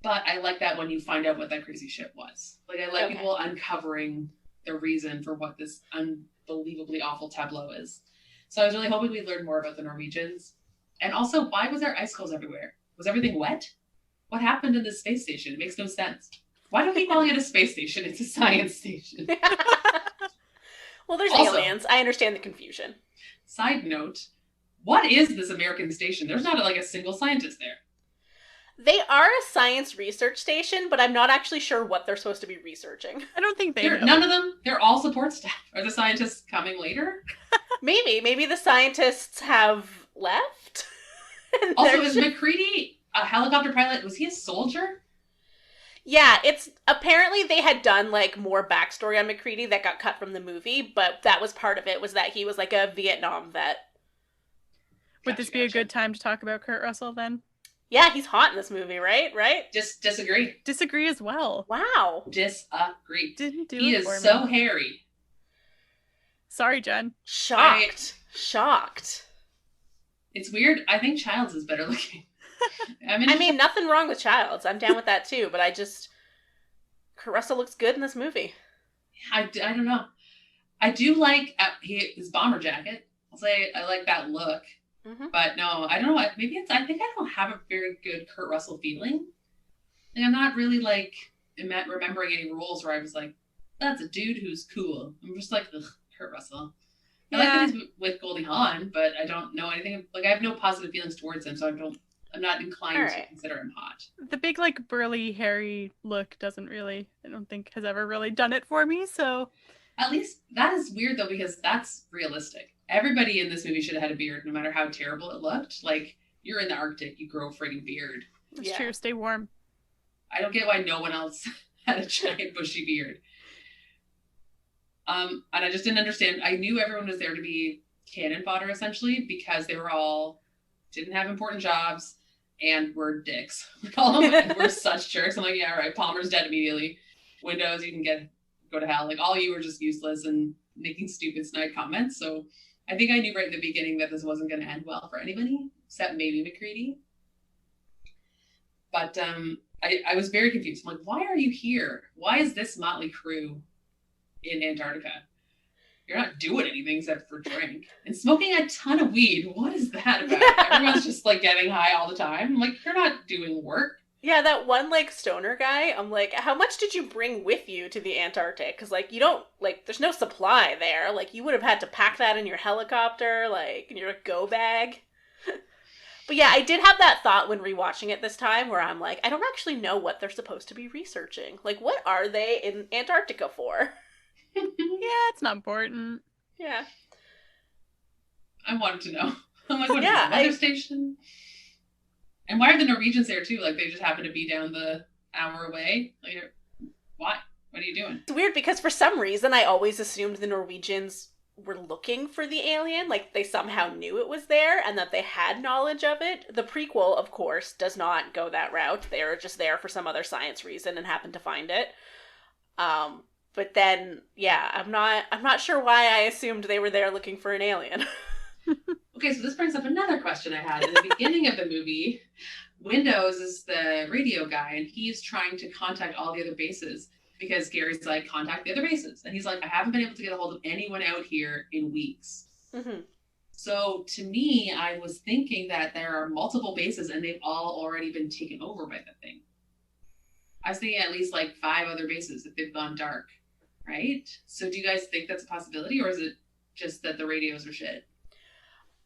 But I like that when you find out what that crazy shit was. Like, I like people uncovering the reason for what this unbelievably awful tableau is. So I was really hoping we'd learn more about the Norwegians. And also, why was there icicles everywhere? Was everything wet? What happened in this space station? It makes no sense. Why don't we call it a space station? It's a science station. Well, there's Also, aliens. I understand the confusion. Side note, what is this American station? There's not like a single scientist there. They are a science research station, but I'm not actually sure what they're supposed to be researching. I don't think they know. None of them. They're all support staff. Are the scientists coming later? Maybe the scientists have left. Also, is McCready a helicopter pilot? Was he a soldier? Yeah, it's apparently they had done like more backstory on McCready that got cut from the movie, but that was part of it, was that he was like a Vietnam vet. Would this be a good time to talk about Kurt Russell then? Yeah, he's hot in this movie, right? Just disagree. Disagree as well. Wow. Disagree. Didn't do he it is for so me. hairy. Sorry, Jen. Shocked. It's weird. I think Childs is better looking. I mean, nothing wrong with Childs. I'm down with that too, but Kurt Russell looks good in this movie. I don't know. I do like his bomber jacket. I'll say I like that look. Mm-hmm. But no, I don't know. Maybe I think I don't have a very good Kurt Russell feeling. Like, I'm not really like remembering any roles where I was like, that's a dude who's cool. I'm just like, ugh, Kurt Russell. I like that he's with Goldie Hawn, but I don't know anything. Like, I have no positive feelings towards him, so I don't. I'm not All inclined to right. consider him hot. The big, like, burly, hairy look doesn't really, I don't think, has ever really done it for me, so. At least that is weird though, because that's realistic. Everybody in this movie should have had a beard, no matter how terrible it looked. Like, you're in the Arctic, you grow a friggin' beard. It's true, stay warm. I don't get why no one else had a giant bushy beard. And I just didn't understand. I knew everyone was there to be cannon fodder essentially because they were all didn't have important jobs and were dicks. All of them were such jerks. I'm like, yeah, right. Palmer's dead immediately. Windows, you can go to hell. Like all you were just useless and making stupid snide comments. So I think I knew right in the beginning that this wasn't going to end well for anybody except maybe McCready. But I was very confused. I'm like, why are you here? Why is this motley crew in Antarctica? You're not doing anything except for drink and smoking a ton of weed. What is that about? Everyone's just like getting high all the time. I'm like, you're not doing work. Yeah, that one, like, stoner guy, I'm like, how much did you bring with you to the Antarctic? Because, like, you don't, like, there's no supply there. Like, you would have had to pack that in your helicopter, like, in your go bag. But yeah, I did have that thought when rewatching it this time where I'm like, I don't actually know what they're supposed to be researching. Like, what are they in Antarctica for? Yeah, it's not important. Yeah. I wanted to know. I'm like, what Yeah, is it, weather station? And why are the Norwegians there too? Like they just happen to be down the hour away? Like, why? What are you doing? It's weird because for some reason I always assumed the Norwegians were looking for the alien, like they somehow knew it was there and that they had knowledge of it. The prequel, of course, does not go that route. They're just there for some other science reason and happen to find it. But then, yeah, I'm not sure why I assumed they were there looking for an alien. Okay, so this brings up another question I had. In the beginning of the movie, Windows is the radio guy, and he's trying to contact all the other bases because Gary's like, contact the other bases. And he's like, I haven't been able to get a hold of anyone out here in weeks. Mm-hmm. So to me, I was thinking that there are multiple bases and they've all already been taken over by the thing. I was thinking at least like 5 other bases if they've gone dark, right? So do you guys think that's a possibility, or is it just that the radios are shit?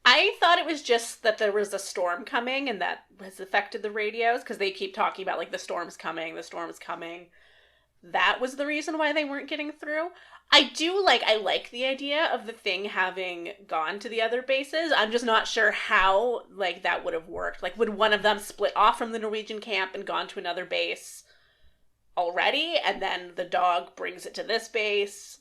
I thought it was just that there was a storm coming and that has affected the radios because they keep talking about like the storm's coming, the storm's coming. That was the reason why they weren't getting through. I like the idea of the thing having gone to the other bases. I'm just not sure how like that would have worked. Like would one of them split off from the Norwegian camp and gone to another base already and then the dog brings it to this base?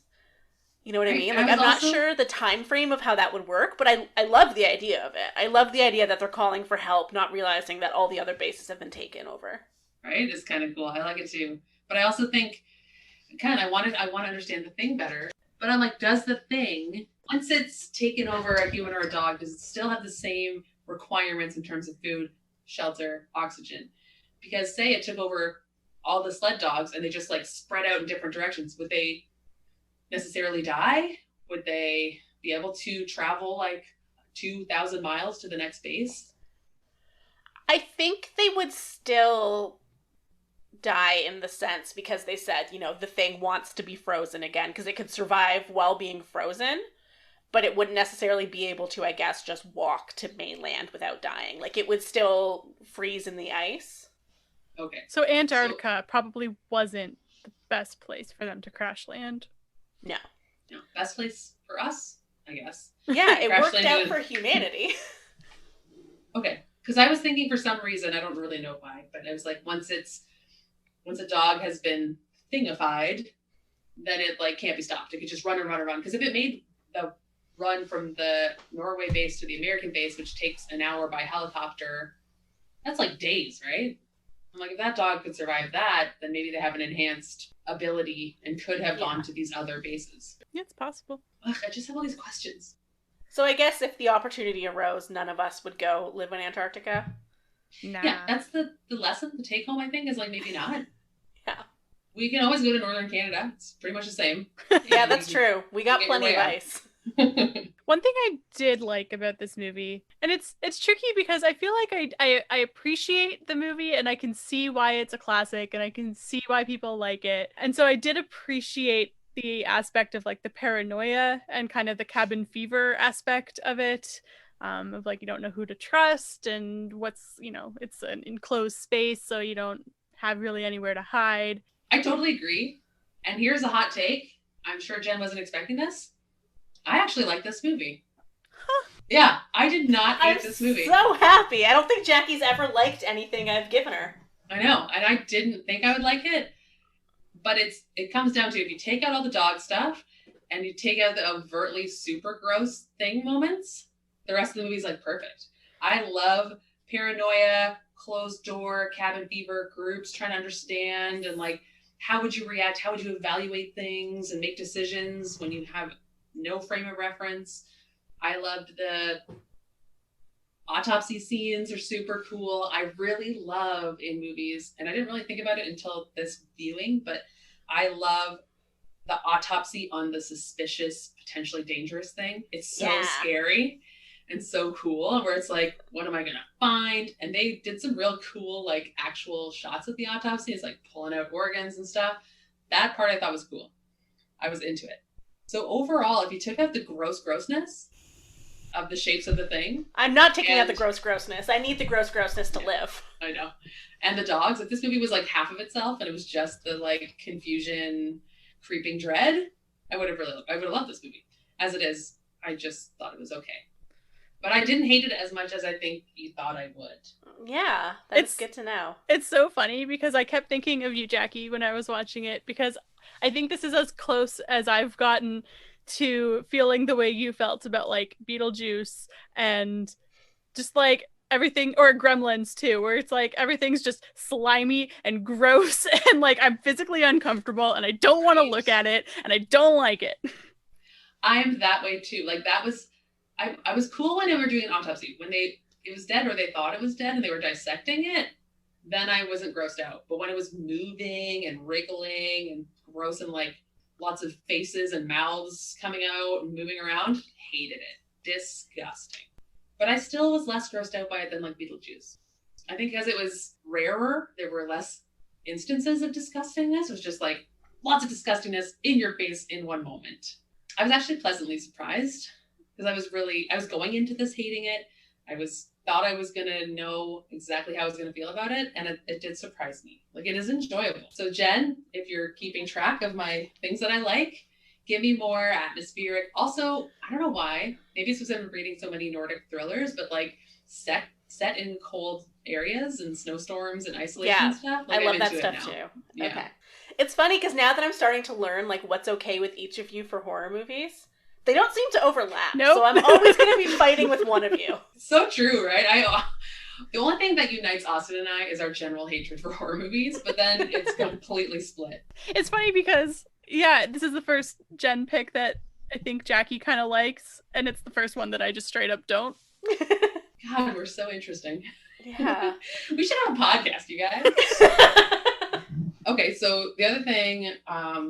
You know what I mean? Like, I'm not sure the time frame of how that would work, but I love the idea of it. I love the idea that they're calling for help, not realizing that all the other bases have been taken over. Right? It's kind of cool. I like it too. But I also think, I want to understand the thing better. But I'm like, does the thing, once it's taken over a human or a dog, does it still have the same requirements in terms of food, shelter, oxygen? Because say it took over all the sled dogs and they just like spread out in different directions, would they necessarily die? Would they be able to travel like 2,000 miles to the next base? I think they would still die in the sense because they said, the thing wants to be frozen again because it could survive while being frozen, but it wouldn't necessarily be able to, I guess, just walk to mainland without dying. Like it would still freeze in the ice. Okay. So Antarctica probably wasn't the best place for them to crash land. No. Best place for us, I guess. Yeah, it worked out for humanity. Okay. Because I was thinking for some reason, I don't really know why, but I was like, once a dog has been thingified, then it like can't be stopped. It could just run and run and run. Because if it made the run from the Norway base to the American base, which takes an hour by helicopter, that's like days, right? I'm like, if that dog could survive that, then maybe they have an enhanced ability and could have gone to these other bases. Yeah, it's possible. Ugh, I just have all these questions. So I guess if the opportunity arose, none of us would go live in Antarctica. Nah. Yeah, that's the lesson, the take home, I think, is like maybe not. Yeah. We can always go to Northern Canada. It's pretty much the same. Yeah, that's true. We got plenty of ice. One thing I did like about this movie, and it's tricky because I feel like I appreciate the movie and I can see why it's a classic and I can see why people like it. And so I did appreciate the aspect of like the paranoia and kind of the cabin fever aspect of it. of like you don't know who to trust and what's, it's an enclosed space, so you don't have really anywhere to hide. I totally agree. And here's a hot take. I'm sure Jen wasn't expecting this. I actually like this movie. Huh. Yeah, I did not hate this movie. I'm so happy. I don't think Jackie's ever liked anything I've given her. I know, and I didn't think I would like it. But it comes down to, if you take out all the dog stuff and you take out the overtly super gross thing moments, the rest of the movie's like perfect. I love paranoia, closed door, cabin fever, groups trying to understand, and like, how would you react? How would you evaluate things and make decisions when you have no frame of reference? I loved the autopsy scenes are super cool. I really love in movies, and I didn't really think about it until this viewing, but I love the autopsy on the suspicious, potentially dangerous thing. It's so scary and so cool, where it's like, what am I gonna find? And they did some real cool, like, actual shots of the autopsy. It's like pulling out organs and stuff. That part I thought was cool. I was into it. So overall, if you took out the grossness of the shapes of the thing. I'm not taking out the grossness. I need the grossness to live. I know. And the dogs, if this movie was like half of itself and it was just the like confusion, creeping dread, I would have loved this movie. As it is, I just thought it was okay. But I didn't hate it as much as I think you thought I would. Yeah, that's good to know. It's so funny because I kept thinking of you, Jackie, when I was watching it, because I think this is as close as I've gotten to feeling the way you felt about like Beetlejuice and just like everything, or Gremlins too, where it's like everything's just slimy and gross and like I'm physically uncomfortable and I don't want to look at it and I don't like it. I'm that way too. Like that was, I was cool when they were doing an autopsy. When it was dead, or they thought it was dead and they were dissecting it, then I wasn't grossed out. But when it was moving and wriggling and gross and like lots of faces and mouths coming out and moving around, hated it. Disgusting. But I still was less grossed out by it than like Beetlejuice. I think because it was rarer, there were less instances of disgustingness. It was just like lots of disgustingness in your face in one moment. I was actually pleasantly surprised because I was going into this hating it. Thought I was going to know exactly how I was going to feel about it, and it did surprise me. Like, it is enjoyable. So Jen, if you're keeping track of my things that I like, give me more atmospheric. Also, I don't know why, maybe it's because I'm reading so many Nordic thrillers, but like set in cold areas and snowstorms and isolation stuff. Like, I love that stuff too. Yeah. Okay. It's funny because now that I'm starting to learn like what's okay with each of you for horror movies, they don't seem to overlap. Nope. So I'm always going to be fighting with one of you. So true, right? The only thing that unites Austin and I is our general hatred for horror movies, but then it's completely split. It's funny because, yeah, this is the first Jen pick that I think Jackie kind of likes, and it's the first one that I just straight up don't. God, we're so interesting. Yeah. We should have a podcast, you guys. Okay, so the other thing I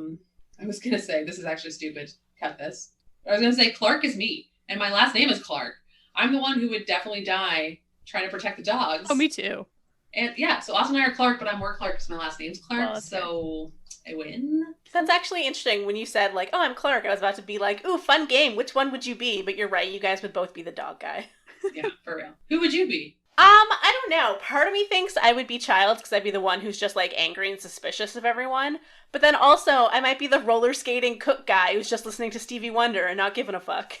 was going to say, this is actually stupid. Cut this. I was going to say Clark is me, and my last name is Clark. I'm the one who would definitely die trying to protect the dogs. Oh, me too. And yeah, so Austin and I are Clark, but I'm more Clark because my last name's Clark, well, so fair. I win. That's actually interesting. When you said, like, oh, I'm Clark, I was about to be like, ooh, fun game. Which one would you be? But you're right, you guys would both be the dog guy. Yeah, for real. Who would you be? I don't know. Part of me thinks I would be Childs because I'd be the one who's just like angry and suspicious of everyone. But then also I might be the roller skating cook guy who's just listening to Stevie Wonder and not giving a fuck.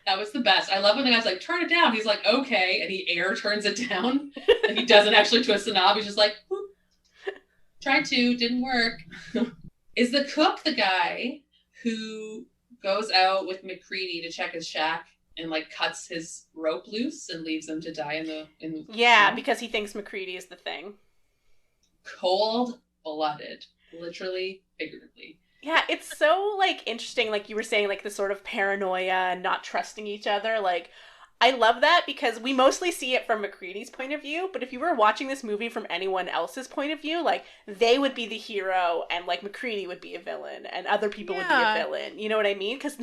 That was the best. I love when the guy's like, turn it down. He's like, okay. And he turns it down. And he doesn't actually twist the knob. He's just like, whoop. Tried to, didn't work. Is the cook the guy who goes out with McCready to check his shack and like cuts his rope loose and leaves him to die in the Yeah, because he thinks McCready is the thing. Cold-blooded. Literally, figuratively. Yeah, it's so like interesting, like you were saying, like the sort of paranoia and not trusting each other. Like, I love that because we mostly see it from McCready's point of view, but if you were watching this movie from anyone else's point of view, like they would be the hero and like McCready would be a villain and other people would be a villain. You know what I mean? Because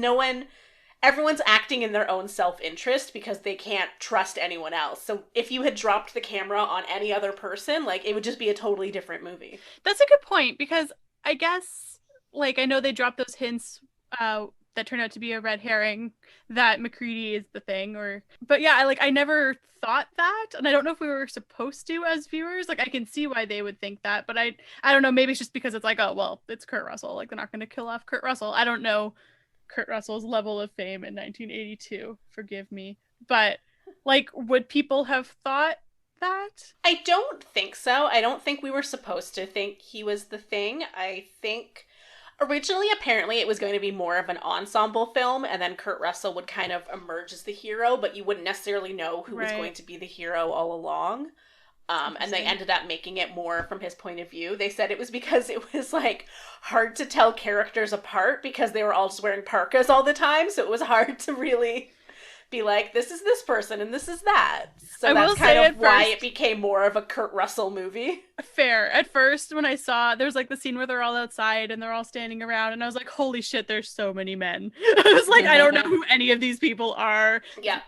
everyone's acting in their own self-interest because they can't trust anyone else. So if you had dropped the camera on any other person, like, it would just be a totally different movie. That's a good point, because I guess, like, I know they dropped those hints that that turned out to be a red herring that McCready is the thing. But yeah, I never thought that, and I don't know if we were supposed to as viewers. Like I can see why they would think that, but I don't know. Maybe it's just because it's like, oh well, it's Kurt Russell. Like they're not going to kill off Kurt Russell. I don't know Kurt Russell's level of fame in 1982. Forgive me, but like, would people have thought that? I don't think so. I don't think we were supposed to think he was the thing. I think originally, apparently, it was going to be more of an ensemble film, and then Kurt Russell would kind of emerge as the hero, but you wouldn't necessarily know who was going to be the hero all along. And they ended up making it more from his point of view. They said it was because it was, like, hard to tell characters apart because they were all just wearing parkas all the time, so it was hard to really be like, this is this person and this is that. So that's kind of why it became more of a Kurt Russell movie. Fair. At first, when I saw, there's like the scene where they're all outside and they're all standing around, and I was like, holy shit, there's so many men. I was like, I don't know who any of these people are. Yeah.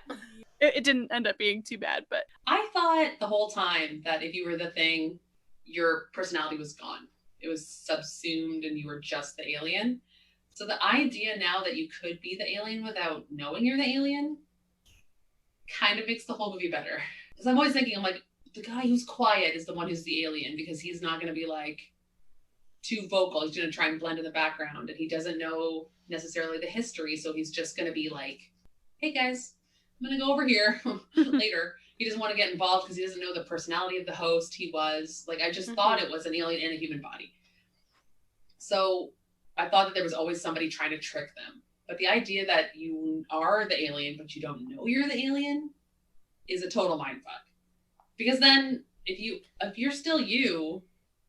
It didn't end up being too bad, but I thought the whole time that if you were the thing, your personality was gone. It was subsumed and you were just the alien. So the idea now that you could be the alien without knowing you're the alien kind of makes the whole movie better. Because I'm always thinking, I'm like, the guy who's quiet is the one who's the alien, because he's not going to be like too vocal. He's going to try and blend in the background, and he doesn't know necessarily the history, so he's just going to be like, hey guys, I'm going to go over here later. He doesn't want to get involved because he doesn't know the personality of the host. He was like, I just thought it was an alien in a human body. So I thought that there was always somebody trying to trick them. But the idea that you are the alien, but you don't know you're the alien, is a total mindfuck. Because then, if you're still you,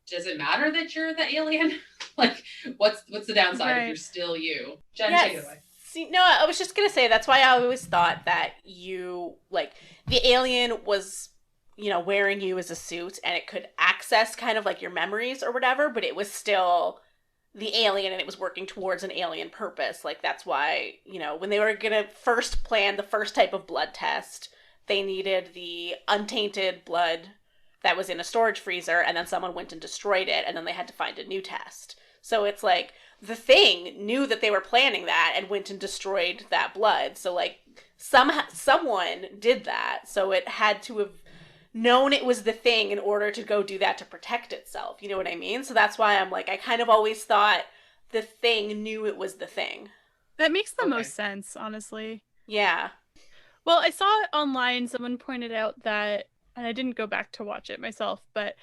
does it matter that you're the alien? Like, what's the downside if you're still you? Jen, take it away. See, no, I was just gonna say that's why I always thought that you, like, the alien was, you know, wearing you as a suit, and it could access kind of like your memories or whatever, but it was still the alien, and it was working towards an alien purpose. Like, that's why, you know, when they were gonna first plan the first type of blood test, they needed the untainted blood that was in a storage freezer, and then someone went and destroyed it, and then they had to find a new test. So it's like, the thing knew that they were planning that and went and destroyed that blood. So, like, someone did that, so it had to have known it was the thing in order to go do that to protect itself. You know what I mean? So that's why I'm like, I kind of always thought the thing knew it was the thing. That makes the most sense, honestly. Yeah. Well, I saw it online, someone pointed out that, and I didn't go back to watch it myself, but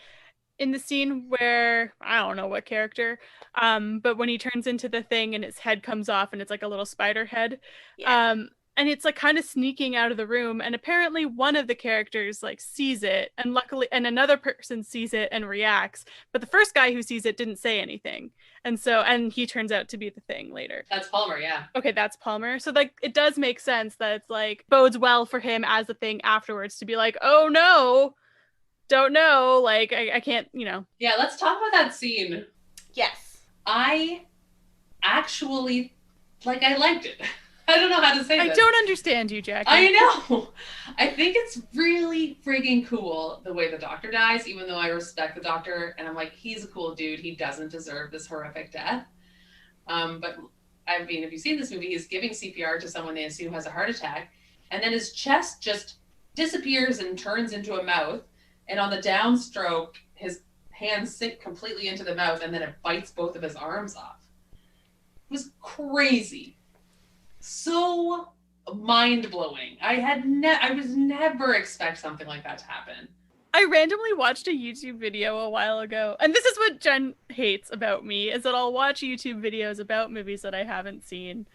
in the scene where, I don't know what character, but when he turns into the thing and his head comes off and it's like a little spider head, and it's like kind of sneaking out of the room, and apparently one of the characters like sees it, and luckily, and another person sees it and reacts, but the first guy who sees it didn't say anything, and he turns out to be the thing later. That's Palmer, yeah. Okay, that's Palmer. So like, it does make sense that it's like bodes well for him as the thing afterwards to be like, oh no, don't know, like I can't, you know. Yeah, let's talk about that scene. Yes. I actually, like, I liked it. I don't know how to say this. I don't understand you, Jackie. I know. I think it's really friggin' cool the way the doctor dies, even though I respect the doctor, and I'm like, he's a cool dude. He doesn't deserve this horrific death. But, I mean, if you've seen this movie, he's giving CPR to someone they assume has a heart attack, and then his chest just disappears and turns into a mouth, and on the downstroke, his hands sink completely into the mouth, and then it bites both of his arms off. It was crazy. So mind-blowing. I was never expect something like that to happen. I randomly watched a YouTube video a while ago, and this is what Jen hates about me, is that I'll watch YouTube videos about movies that I haven't seen,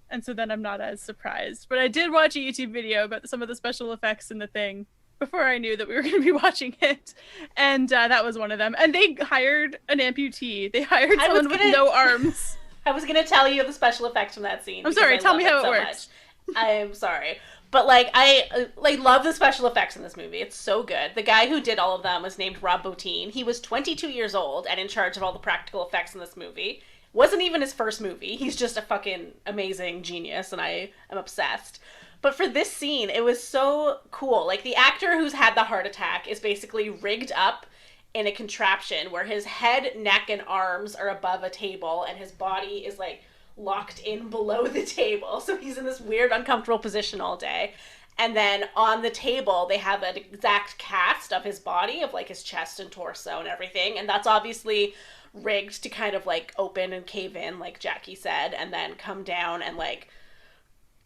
and so then I'm not as surprised. But I did watch a YouTube video about some of the special effects in the thing before I knew that we were going to be watching it, and that was one of them. And they hired an amputee. They hired someone with no arms. I was going to tell you the special effects from that scene. I'm sorry, tell me how it works. I'm sorry. But, like, I love the special effects in this movie. It's so good. The guy who did all of them was named Rob Bottin. He was 22 years old and in charge of all the practical effects in this movie. Wasn't even his first movie. He's just a fucking amazing genius, and I am obsessed. But for this scene, it was so cool. Like, the actor who's had the heart attack is basically rigged up in a contraption where his head, neck, and arms are above a table, and his body is, like, locked in below the table. So he's in this weird, uncomfortable position all day. And then on the table, they have an exact cast of his body, of like his chest and torso and everything. And that's obviously rigged to kind of like open and cave in, like Jackie said, and then come down and like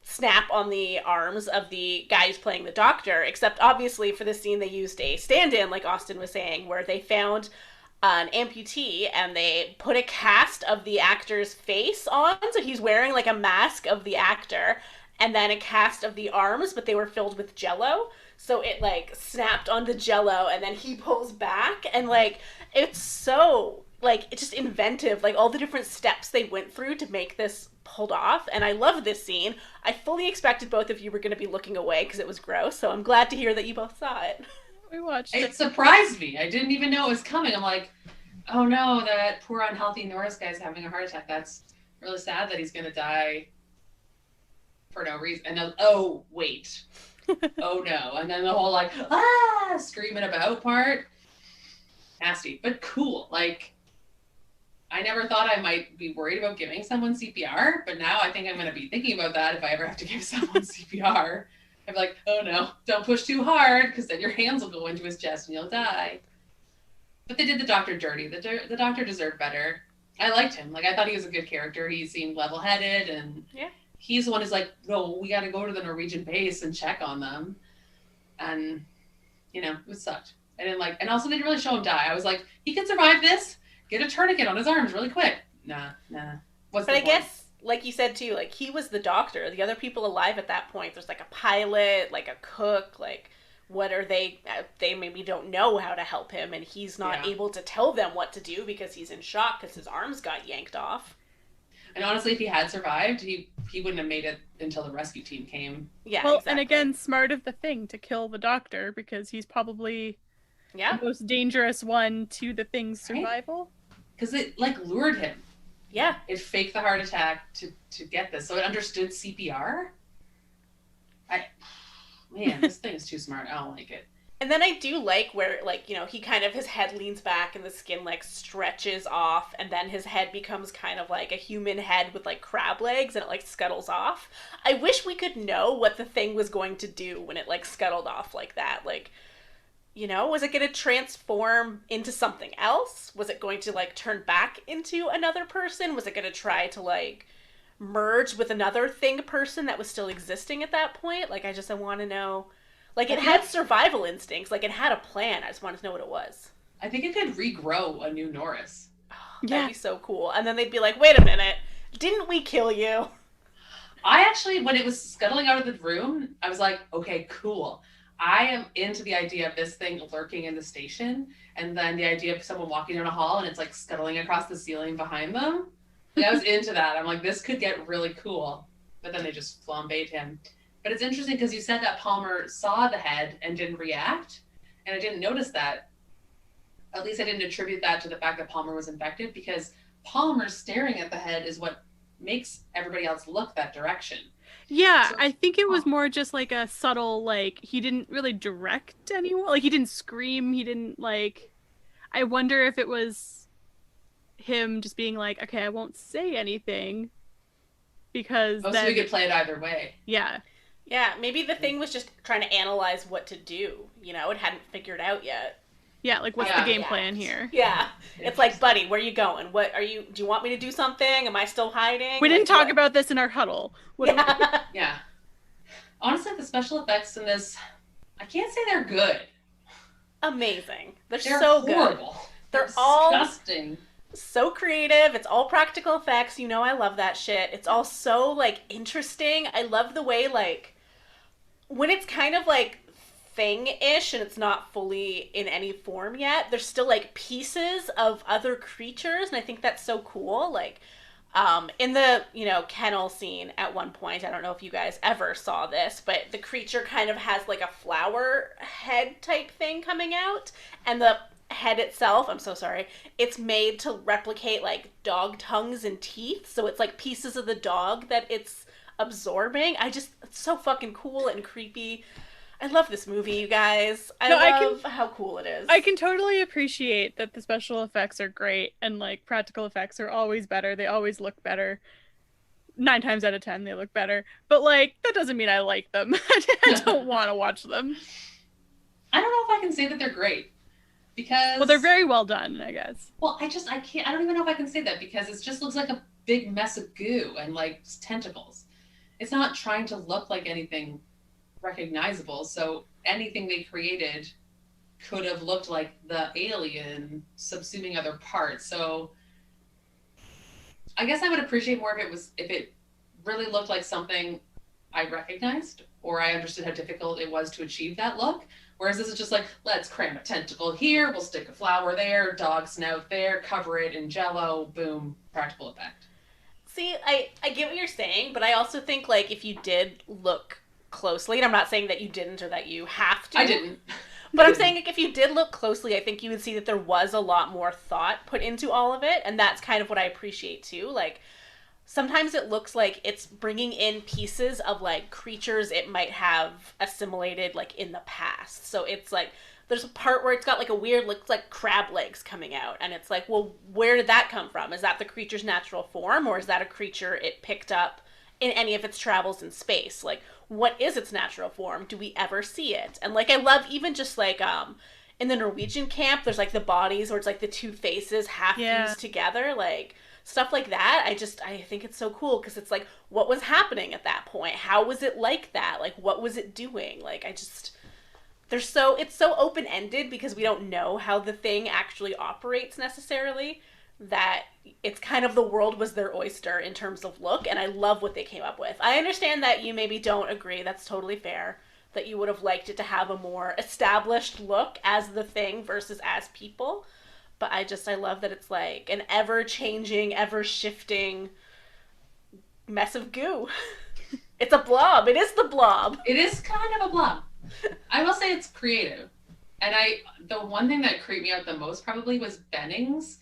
snap on the arms of the guy who's playing the doctor. Except obviously for this scene, they used a stand-in, like Austin was saying, where they found an amputee and they put a cast of the actor's face on. So he's wearing like a mask of the actor, and then a cast of the arms, but they were filled with jello. So it like snapped on the jello, and then he pulls back, and like it's so like it's just inventive, like all the different steps they went through to make this pulled off. And I love this scene. I fully expected both of you were going to be looking away because it was gross. So I'm glad to hear that you both saw it. We watched it. It surprised me. I didn't even know it was coming. I'm like, oh no, that poor unhealthy Norris guy's having a heart attack. That's really sad that he's going to die for no reason. And oh wait, oh no, and then the whole like screaming about part, nasty but cool. Like I never thought I might be worried about giving someone CPR, but now I think I'm going to be thinking about that if I ever have to give someone CPR. I'm like, oh no, don't push too hard because then your hands will go into his chest and you'll die. But they did the doctor dirty. The doctor deserved better. I liked him. Like I thought he was a good character. He seemed level-headed, and yeah. He's the one who's like, no, we got to go to the Norwegian base and check on them. And, you know, it sucked. I didn't like, and also they didn't really show him die. I was like, he can survive this. Get a tourniquet on his arms really quick. Nah. But I guess, like you said too, like he was the doctor. The other people alive at that point, there's like a pilot, like a cook, like what are they maybe don't know how to help him, and he's not able to tell them what to do because he's in shock because his arms got yanked off. And honestly, if he had survived, he wouldn't have made it until the rescue team came. Yeah, well, exactly. And again, smart of the Thing to kill the doctor because he's probably the most dangerous one to the Thing's survival. Because it like lured him. Yeah. It faked the heart attack to get this. So it understood CPR. Man, this thing is too smart. I don't like it. And then I do like where, like, you know, he kind of, his head leans back and the skin, like, stretches off, and then his head becomes kind of like a human head with, like, crab legs, and it, like, scuttles off. I wish we could know what the Thing was going to do when it, like, scuttled off like that. Like, you know, was it going to transform into something else? Was it going to, like, turn back into another person? Was it going to try to, like, merge with another Thing person that was still existing at that point? Like, I want to know. Like, it had survival instincts. Like, it had a plan. I just wanted to know what it was. I think it could regrow a new Norris. Oh, that'd be so cool. And then they'd be like, wait a minute. Didn't we kill you? I actually, when it was scuttling out of the room, I was like, okay, cool. I am into the idea of this thing lurking in the station. And then the idea of someone walking down a hall and it's, like, scuttling across the ceiling behind them. Like, I was into that. I'm like, this could get really cool. But then they just flambéed him. But it's interesting because you said that Palmer saw the head and didn't react. And I didn't notice that. At least I didn't attribute that to the fact that Palmer was infected, because Palmer staring at the head is what makes everybody else look that direction. Yeah, so, I think it was more just like a subtle, like, he didn't really direct anyone. Like, he didn't scream. He didn't, like... I wonder if it was him just being like, okay, I won't say anything. Because then... so we could play it either way. Yeah. Yeah, maybe the Thing was just trying to analyze what to do. You know, it hadn't figured out yet. Yeah, like, what's the game plan here? Yeah. It's like, buddy, where are you going? What are you... Do you want me to do something? Am I still hiding? We didn't talk about this in our huddle. Yeah. Honestly, the special effects in this, I can't say they're good. Amazing. They're so horrible. Good. They're all... disgusting. So creative. It's all practical effects. You know I love that shit. It's all so, like, interesting. I love the way, like... when it's kind of like Thing-ish and it's not fully in any form yet, there's still like pieces of other creatures, and I think that's so cool. Like in the, you know, kennel scene at one point, I don't know if you guys ever saw this, but the creature kind of has like a flower head type thing coming out, and the head itself, I'm so sorry, it's made to replicate like dog tongues and teeth, so it's like pieces of the dog that it's absorbing. It's so fucking cool and creepy. I love this movie, you guys. I love how cool it is. I can totally appreciate that the special effects are great, and like practical effects are always better. They always look better. 9 times out of 10 they look better, but like that doesn't mean I like them. I don't want to watch them. I don't know if I can say that they're great because, Well, they're very well done, I guess. well, I can't, I don't even know if I can say that because it just looks like a big mess of goo and like tentacles. It's not trying to look like anything recognizable, so anything they created could have looked like the alien subsuming other parts. So I guess I would appreciate more if it really looked like something I recognized or I understood how difficult it was to achieve that look. Whereas this is just like, let's cram a tentacle here, we'll stick a flower there, dog snout there, cover it in jello, boom, practical effect. See, I get what you're saying, but I also think, like, if you did look closely, and I'm not saying that you didn't or that you have to. I didn't. But I'm saying, like, if you did look closely, I think you would see that there was a lot more thought put into all of it, and that's kind of what I appreciate, too. Like, sometimes it looks like it's bringing in pieces of, like, creatures it might have assimilated, like, in the past. So it's, like, there's a part where it's got, like, a weird, looks like crab legs coming out, and it's like, well, where did that come from? Is that the creature's natural form, or is that a creature it picked up in any of its travels in space? Like, what is its natural form? Do we ever see it? And, like, I love even just, like, in the Norwegian camp, there's, like, the bodies where it's, like, the two faces half fused together, like, stuff like that. I think it's so cool, because it's, like, what was happening at that point? How was it like that? Like, what was it doing? Like, it's so open-ended, because we don't know how the thing actually operates necessarily, that it's kind of the world was their oyster in terms of look, and I love what they came up with. I understand that you maybe don't agree, that's totally fair, that you would have liked it to have a more established look as the thing versus as people, but I love that it's like an ever-changing, ever-shifting mess of goo. It's a blob. It is the blob. It is kind of a blob. I will say it's creative. And the one thing that creeped me out the most probably was Bennings.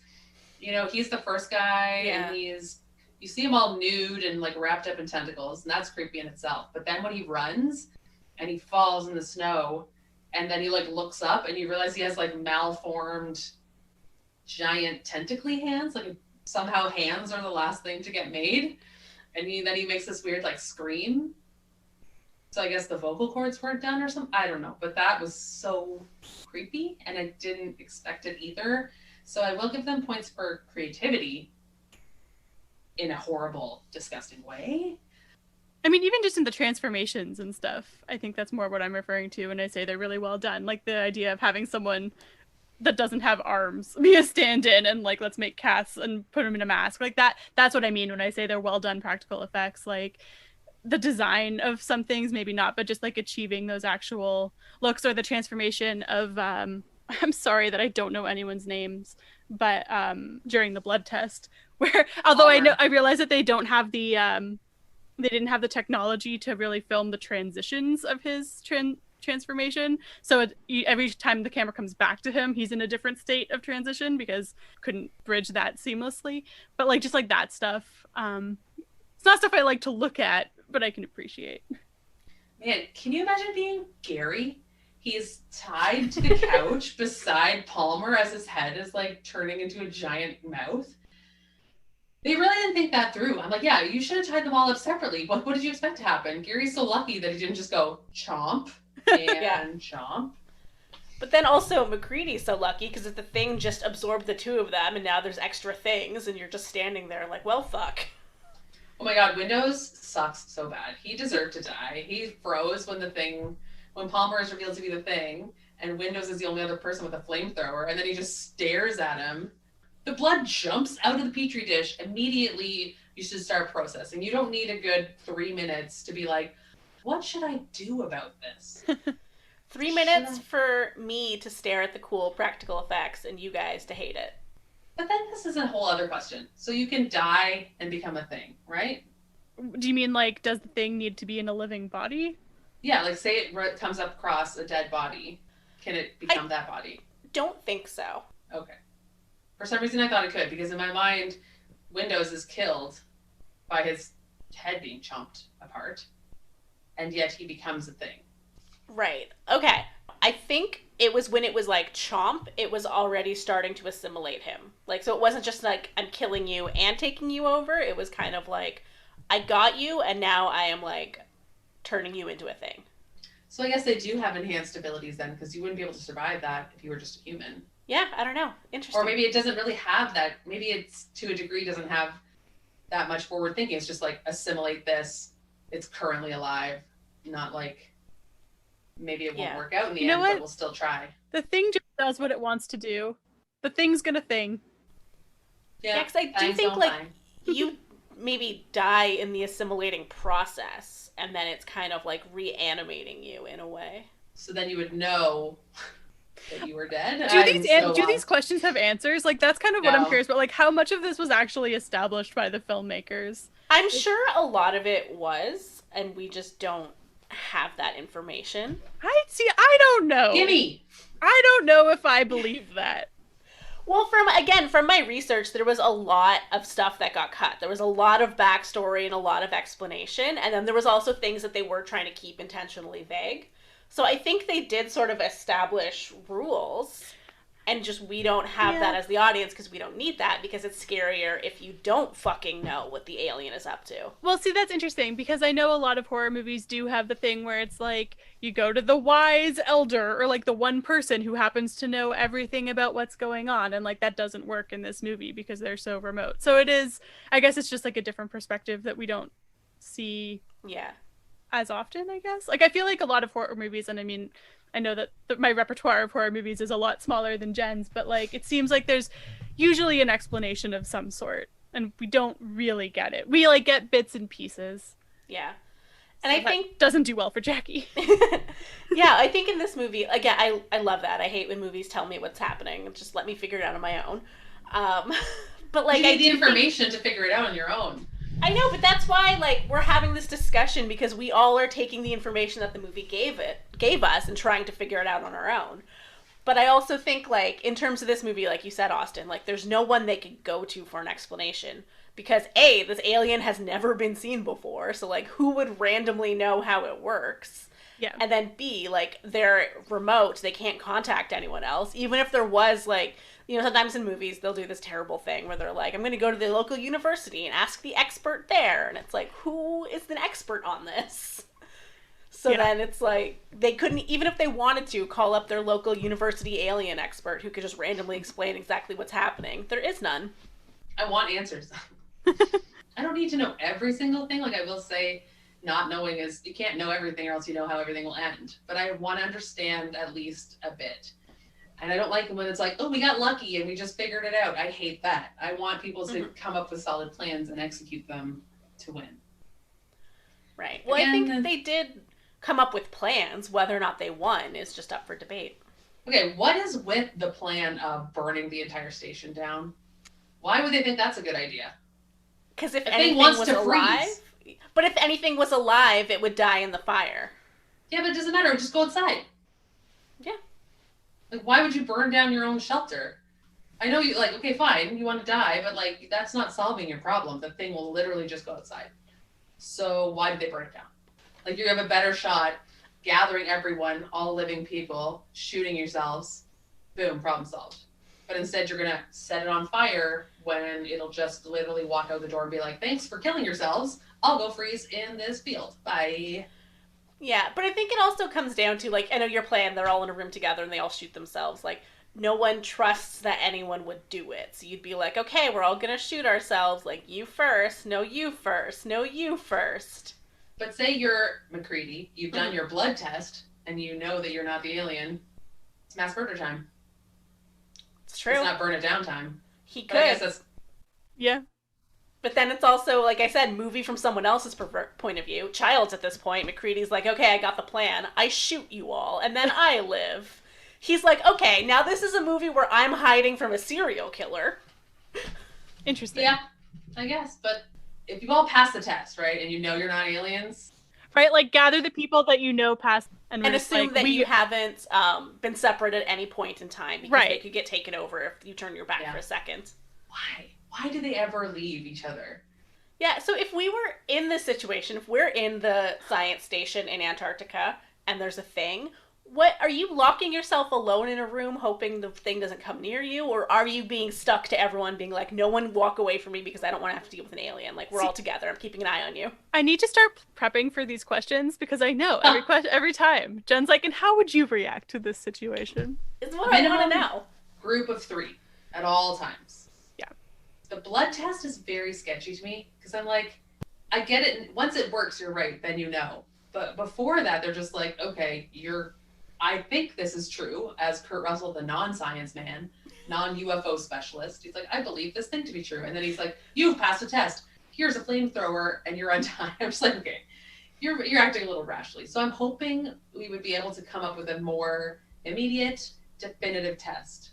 You know, he's the first guy, and you see him all nude and like wrapped up in tentacles, and that's creepy in itself. But then when he runs and he falls in the snow, and then he like looks up and you realize he has like malformed giant tentacly hands, like somehow hands are the last thing to get made. And then he makes this weird like scream. So I guess the vocal cords weren't done or something. I don't know. But that was so creepy, and I didn't expect it either. So I will give them points for creativity in a horrible, disgusting way. I mean, even just in the transformations and stuff, I think that's more what I'm referring to when I say they're really well done. Like the idea of having someone that doesn't have arms be a stand-in and like, let's make cats and put them in a mask. Like that's what I mean when I say they're well done practical effects. Like the design of some things, maybe not, but just like achieving those actual looks, or the transformation of, I'm sorry that I don't know anyone's names, but during the blood test, where although I realize that they don't have the they didn't have the technology to really film the transitions of his transformation, so every time the camera comes back to him, he's in a different state of transition because couldn't bridge that seamlessly. But like just like that stuff, it's not stuff I like to look at, but I can appreciate. Man, can you imagine being Gary? He's tied to the couch beside Palmer as his head is like turning into a giant mouth. They really didn't think that through. I'm like, yeah, you should have tied them all up separately. What did you expect to happen? Gary's so lucky that he didn't just go chomp and chomp. But then also McCready's so lucky because the thing just absorbed the two of them, and now there's extra things, and you're just standing there like, well, fuck. Oh my god, Windows sucks so bad. He deserved to die. He froze when Palmer is revealed to be the thing, and Windows is the only other person with a flamethrower, and then he just stares at him. The blood jumps out of the petri dish. Immediately, you should start processing. You don't need a good 3 minutes to be like, what should I do about this? 3 minutes for me to stare at the cool practical effects and you guys to hate it. But then this is a whole other question. So you can die and become a thing, right? Do you mean like, does the thing need to be in a living body? Yeah, like say it comes up across a dead body. Can it become that body? Don't think so. Okay. For some reason I thought it could, because in my mind, Windows is killed by his head being chomped apart, and yet he becomes a thing. Right. Okay. I think it was when it was like chomp, it was already starting to assimilate him. Like, so it wasn't just like, I'm killing you and taking you over. It was kind of like, I got you, and now I am like turning you into a thing. So I guess they do have enhanced abilities then, because you wouldn't be able to survive that if you were just a human. Yeah, I don't know. Interesting. Or maybe it doesn't really have that. Maybe it's to a degree doesn't have that much forward thinking. It's just like assimilate this. It's currently alive. Not like maybe it won't work out in the end, but we'll still try. The thing just does what it wants to do. The thing's gonna thing. Yeah, because I do think like you maybe die in the assimilating process, and then it's kind of like reanimating you in a way. So then you would know that you were dead. Do these questions have answers? Like that's kind of what I'm curious about. Like how much of this was actually established by the filmmakers? I'm sure a lot of it was, and we just don't have that information. I don't know. Gimme. I don't know if I believe that. Well, from my research, there was a lot of stuff that got cut. There was a lot of backstory and a lot of explanation, and then there was also things that they were trying to keep intentionally vague. So I think they did sort of establish rules, and just we don't have that as the audience because we don't need that, because it's scarier if you don't fucking know what the alien is up to. Well, see, that's interesting because I know a lot of horror movies do have the thing where it's like you go to the wise elder or like the one person who happens to know everything about what's going on, and like that doesn't work in this movie because they're so remote. So it is, I guess it's just like a different perspective that we don't see as often, I guess. Like I feel like a lot of horror movies, and I mean, I know that my repertoire of horror movies is a lot smaller than Jen's, but like it seems like there's usually an explanation of some sort, and we don't really get it. We like get bits and pieces. Yeah. And so I think doesn't do well for Jackie. Yeah, I think in this movie, again, I love that. I hate when movies tell me what's happening. Just let me figure it out on my own. But like you need the information to figure it out on your own. I know, but that's why like we're having this discussion, because we all are taking the information that the movie gave us and trying to figure it out on our own. But I also think like in terms of this movie, like you said, Austin, like there's no one they could go to for an explanation, because A, this alien has never been seen before, so like who would randomly know how it works? Yeah. And then B, like they're remote, they can't contact anyone else. Even if there was like, you know, sometimes in movies they'll do this terrible thing where they're like, I'm going to go to the local university and ask the expert there. And it's like, who is an expert on this? So then it's like, they couldn't, even if they wanted to, call up their local university alien expert who could just randomly explain exactly what's happening. There is none. I want answers. I don't need to know every single thing. Like I will say, not knowing is, you can't know everything or else you know how everything will end. But I want to understand at least a bit. And I don't like when it's like, oh, we got lucky and we just figured it out. I hate that. I want people to come up with solid plans and execute them to win. Right. Well, again, I think they did come up with plans. Whether or not they won is just up for debate. Okay, what is with the plan of burning the entire station down? Why would they think that's a good idea? Because if anything was alive, but if anything was alive, it would die in the fire. Yeah, but it doesn't matter. Just go outside. Yeah. Like, why would you burn down your own shelter? I know you, like, okay, fine, you want to die, but, like, that's not solving your problem. The thing will literally just go outside. So why did they burn it down? Like, you have a better shot gathering everyone, all living people, shooting yourselves. Boom, problem solved. But instead, you're going to set it on fire when it'll just literally walk out the door and be like, thanks for killing yourselves. I'll go freeze in this field. Bye. Yeah, but I think it also comes down to, like, I know your plan, they're all in a room together and they all shoot themselves. Like, no one trusts that anyone would do it. So you'd be like, okay, we're all going to shoot ourselves. Like, you first. No, you first. No, you first. But say you're McCready, you've done your blood test, and you know that you're not the alien. It's mass murder time. It's true. It's not burn it down time. He could. But I guess that's... Yeah. But then it's also, like I said, movie from someone else's point of view. Child's at this point. McCready's like, okay, I got the plan. I shoot you all, and then I live. He's like, okay, now this is a movie where I'm hiding from a serial killer. Interesting. Yeah, I guess. But if you all pass the test, right, and you know you're not aliens... Right, like gather the people that you know pass... And assume that you haven't been separate at any point in time, because they could get taken over if you turn your back for a second. Why? Why do they ever leave each other? Yeah, so if we were in this situation, if we're in the science station in Antarctica and there's a thing, What are you locking yourself alone in a room hoping the thing doesn't come near you, or are you being stuck to everyone being like, no one walk away from me because I don't want to have to deal with an alien, like we're See, all together, I'm keeping an eye on you? I need to start prepping for these questions because I know every time Jen's like, and how would you react to this situation? Is what I want to Minimum know. group of 3 at all times. Yeah. The blood test is very sketchy to me because I'm like, I get it. Once it works, you're right. Then you know. But before that, they're just like, okay, I think this is true, as Kurt Russell, the non-science man, non-UFO specialist. He's like, I believe this thing to be true. And then he's like, you've passed a test. Here's a flamethrower, and you're on time. I'm just like, okay, you're acting a little rashly. So I'm hoping we would be able to come up with a more immediate, definitive test.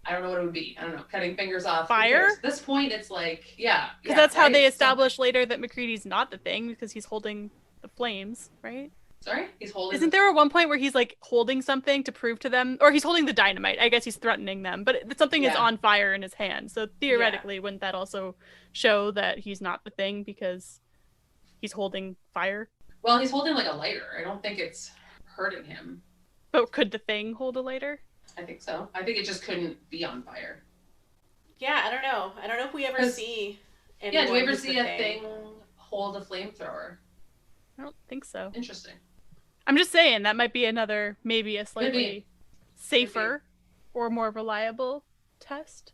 I don't know what it would be. I don't know, cutting fingers off. Fire? At this point, it's like, yeah. Because that's how they establish later that McCready's not the thing because he's holding the flames, right? Sorry? He's holding... Isn't there one point where he's like holding something to prove to them, or he's holding the dynamite? I guess he's threatening them, but something is on fire in his hand. So theoretically, wouldn't that also show that he's not the thing because he's holding fire? Well, he's holding like a lighter. I don't think it's hurting him. But could the thing hold a lighter? I think so. I think it just couldn't be on fire. Yeah, I don't know. I don't know if we ever see do we ever see a thing hold a flamethrower? I don't think so. Interesting. I'm just saying that might be another, maybe a slightly safer or more reliable test.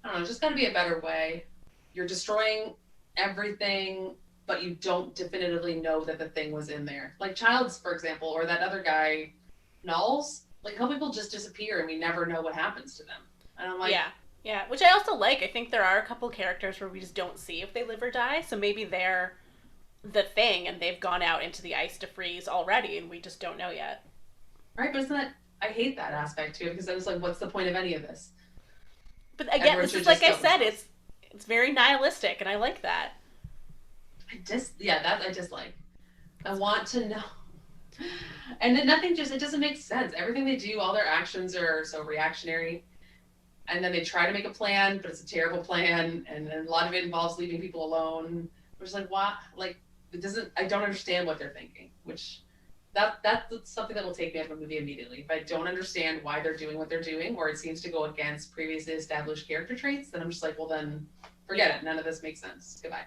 I don't know. There's just got to be a better way. You're destroying everything, but you don't definitively know that the thing was in there. Like Childs, for example, or that other guy, Knowles. Like, how people just disappear and we never know what happens to them. And I'm like... Yeah, which I also like. I think there are a couple characters where we just don't see if they live or die, so maybe they're the thing and they've gone out into the ice to freeze already and we just don't know yet. Right, but isn't that... I hate that aspect too, because I was like, what's the point of any of this? But again, this is like I said, it's very nihilistic and I like that. I dislike. I want to know. And then it doesn't make sense. Everything they do, all their actions are so reactionary. And then they try to make a plan, but it's a terrible plan. And then a lot of it involves leaving people alone. We're just like, what? Like, I don't understand what they're thinking, which that's something that will take me out of a movie immediately. If I don't understand why they're doing what they're doing, or it seems to go against previously established character traits, then I'm just like, well, then forget it. None of this makes sense. Goodbye.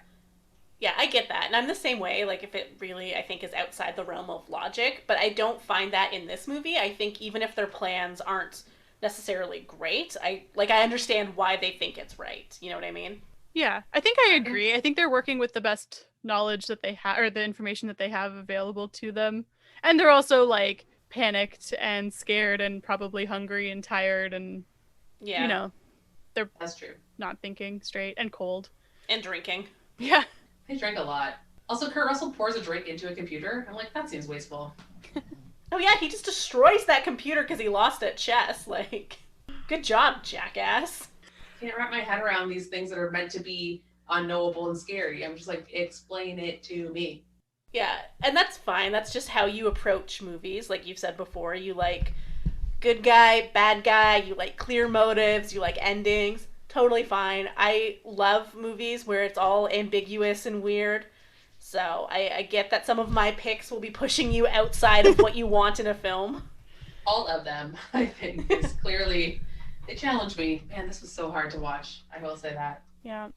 Yeah, I get that. And I'm the same way, like, if it really, I think, is outside the realm of logic. But I don't find that in this movie. I think even if their plans aren't necessarily great, I understand why they think it's right. You know what I mean? Yeah, I think I agree. I think they're working with the best knowledge that they have, or the information that they have available to them. And they're also, like, panicked and scared and probably hungry and tired and, you know, that's true. Not thinking straight and cold. And drinking. Yeah. They drank a lot. Also, Kurt Russell pours a drink into a computer. I'm like, that seems wasteful. Oh yeah, he just destroys that computer because he lost at chess. Like, good job, jackass. Can't wrap my head around these things that are meant to be unknowable and scary. I'm just like, explain it to me. Yeah, and that's fine. That's just how you approach movies. Like you've said before, you like good guy, bad guy, you like clear motives, you like endings. Totally fine. I love movies where it's all ambiguous and weird. So I get that some of my picks will be pushing you outside of what you want in a film. All of them, I think, is clearly... They challenged me. Man, this was so hard to watch. I will say that. Yeah.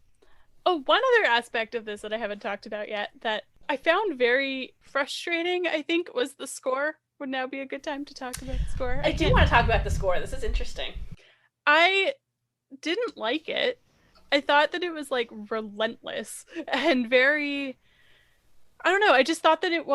Oh, one other aspect of this that I haven't talked about yet that I found very frustrating, I think, was the score. Would now be a good time to talk about the score. I do want to talk about the score. This is interesting. I didn't like it. I thought that it was like relentless and very, I don't know, I just thought that it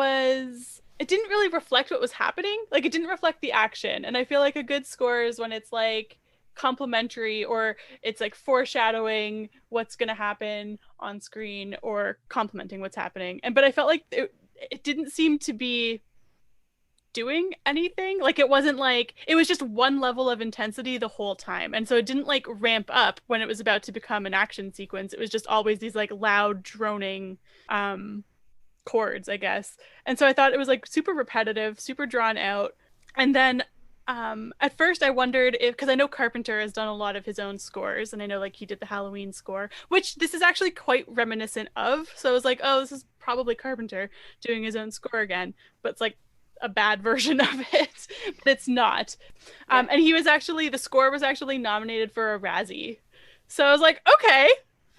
didn't really reflect what was happening. Like it didn't reflect the action. And I feel like a good score is when it's like complimentary or it's like foreshadowing what's going to happen on screen or complimenting what's happening. But I felt like it didn't seem to be doing anything. Like it wasn't like, it was just one level of intensity the whole time, and so it didn't like ramp up when it was about to become an action sequence. It was just always these like loud droning chords, I guess. And so I thought it was like super repetitive, super drawn out. And then at first I wondered if, because I know Carpenter has done a lot of his own scores, and I know like he did the Halloween score, which this is actually quite reminiscent of. So I was like, oh, this is probably Carpenter doing his own score again. But it's like, a bad version of it, but it's not. And the score was actually nominated for a Razzie. So I was like, okay,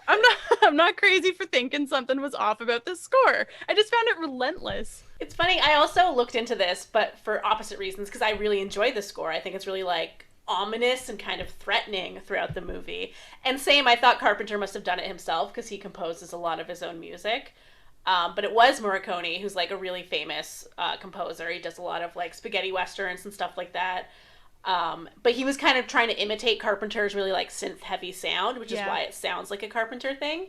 I'm not crazy for thinking something was off about this score. I just found it relentless. It's funny, I also looked into this, but for opposite reasons, because I really enjoy the score. I think it's really like ominous and kind of threatening throughout the movie. And same, I thought Carpenter must have done it himself because he composes a lot of his own music. But it was Morricone, who's like a really famous composer. He does a lot of like spaghetti westerns and stuff like that. But he was kind of trying to imitate Carpenter's really like synth heavy sound, which is why it sounds like a Carpenter thing.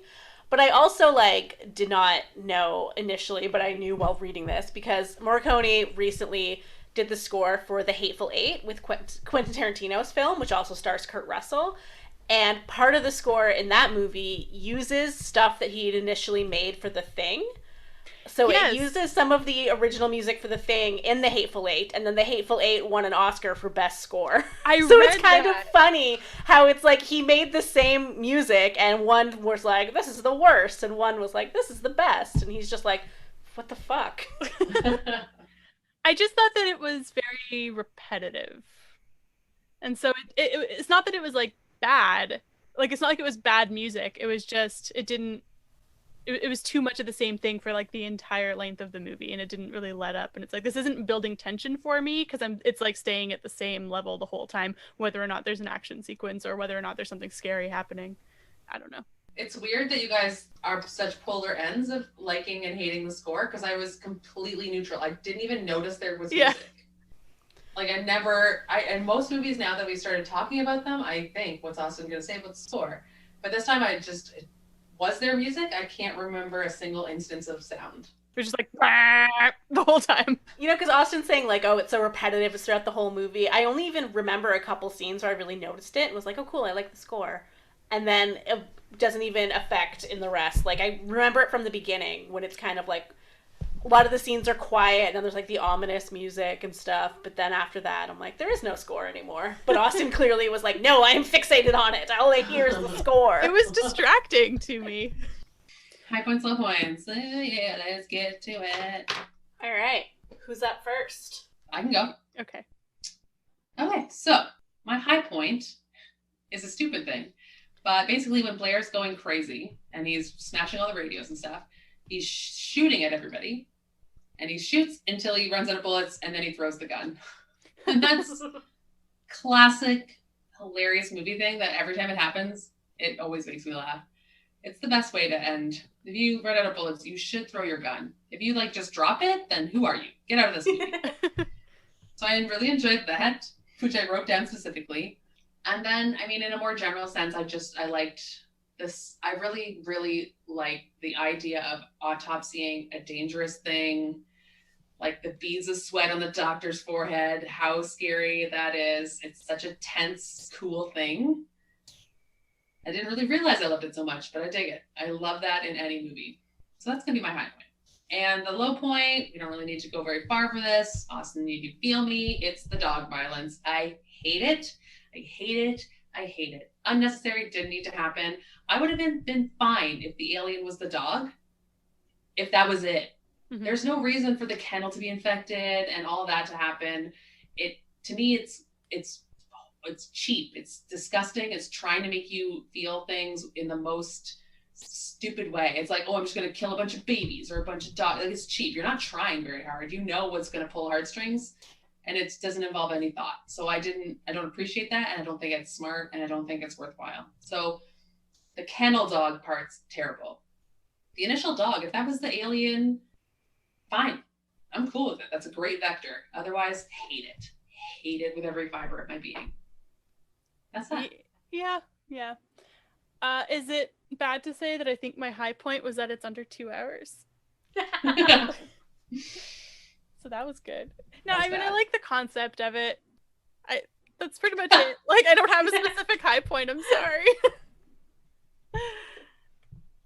But I also like did not know initially, but I knew while reading this because Morricone recently did the score for The Hateful Eight with Quentin Tarantino's film, which also stars Kurt Russell. And part of the score in that movie uses stuff that he had initially made for The Thing. So it uses some of the original music for The Thing in The Hateful Eight, and then The Hateful Eight won an Oscar for Best Score. So it's kind of funny how it's like he made the same music, and one was like, this is the worst, and one was like, this is the best. And he's just like, what the fuck? I just thought that it was very repetitive. And so it's not that it was like bad. Like, it's not like it was bad music. It was just, it was too much of the same thing for like the entire length of the movie, and it didn't really let up. And it's like, this isn't building tension for me because it's like staying at the same level the whole time, whether or not there's an action sequence or whether or not there's something scary happening. I don't know. It's weird that you guys are such polar ends of liking and hating the score, because I was completely neutral. I didn't even notice there was music. Like, in most movies now that we started talking about them, I think, what's Austin going to say about the score? But this time was there music? I can't remember a single instance of sound. It was just like, the whole time. You know, because Austin's saying like, oh, it's so repetitive throughout the whole movie. I only even remember a couple scenes where I really noticed it and was like, oh, cool, I like the score. And then it doesn't even affect in the rest. Like, I remember it from the beginning when it's kind of like, a lot of the scenes are quiet and then there's like the ominous music and stuff. But then after that, I'm like, there is no score anymore. But Austin clearly was like, no, I am fixated on it. All I hear is the score. It was distracting to me. High points, low points. Yeah, let's get to it. All right. Who's up first? I can go. Okay. Okay, so my high point is a stupid thing. But basically when Blair's going crazy and he's smashing all the radios and stuff, he's shooting at everybody. And he shoots until he runs out of bullets, and then he throws the gun. And that's classic, hilarious movie thing that every time it happens, it always makes me laugh. It's the best way to end. If you run out of bullets, you should throw your gun. If you like just drop it, then who are you? Get out of this movie. So I really enjoyed that, which I wrote down specifically. And then, I mean, in a more general sense, I liked this. I really, really like the idea of autopsying a dangerous thing, like the beads of sweat on the doctor's forehead, how scary that is. It's such a tense, cool thing. I didn't really realize I loved it so much, but I dig it. I love that in any movie. So that's going to be my high point. And the low point, we don't really need to go very far for this. Austin, you feel me? It's the dog violence. I hate it. I hate it. I hate it. Unnecessary, didn't need to happen. I would have been fine if the alien was the dog, if that was it. Mm-hmm. There's no reason for the kennel to be infected and all that to happen. To me, it's cheap. It's disgusting. It's trying to make you feel things in the most stupid way. It's like, oh, I'm just going to kill a bunch of babies or a bunch of dogs. Like, it's cheap. You're not trying very hard. You know what's going to pull heartstrings, and it doesn't involve any thought. So I don't appreciate that, and I don't think it's smart, and I don't think it's worthwhile. So the kennel dog part's terrible. The initial dog, if that was the alien, fine. I'm cool with it. That's a great vector. Otherwise, hate it. Hate it with every fiber of my being. That's that. Yeah. Is it bad to say that I think my high point was that it's under 2 hours? So that was good. No, I mean, I like the concept of it. That's pretty much it. Like, I don't have a specific high point. I'm sorry.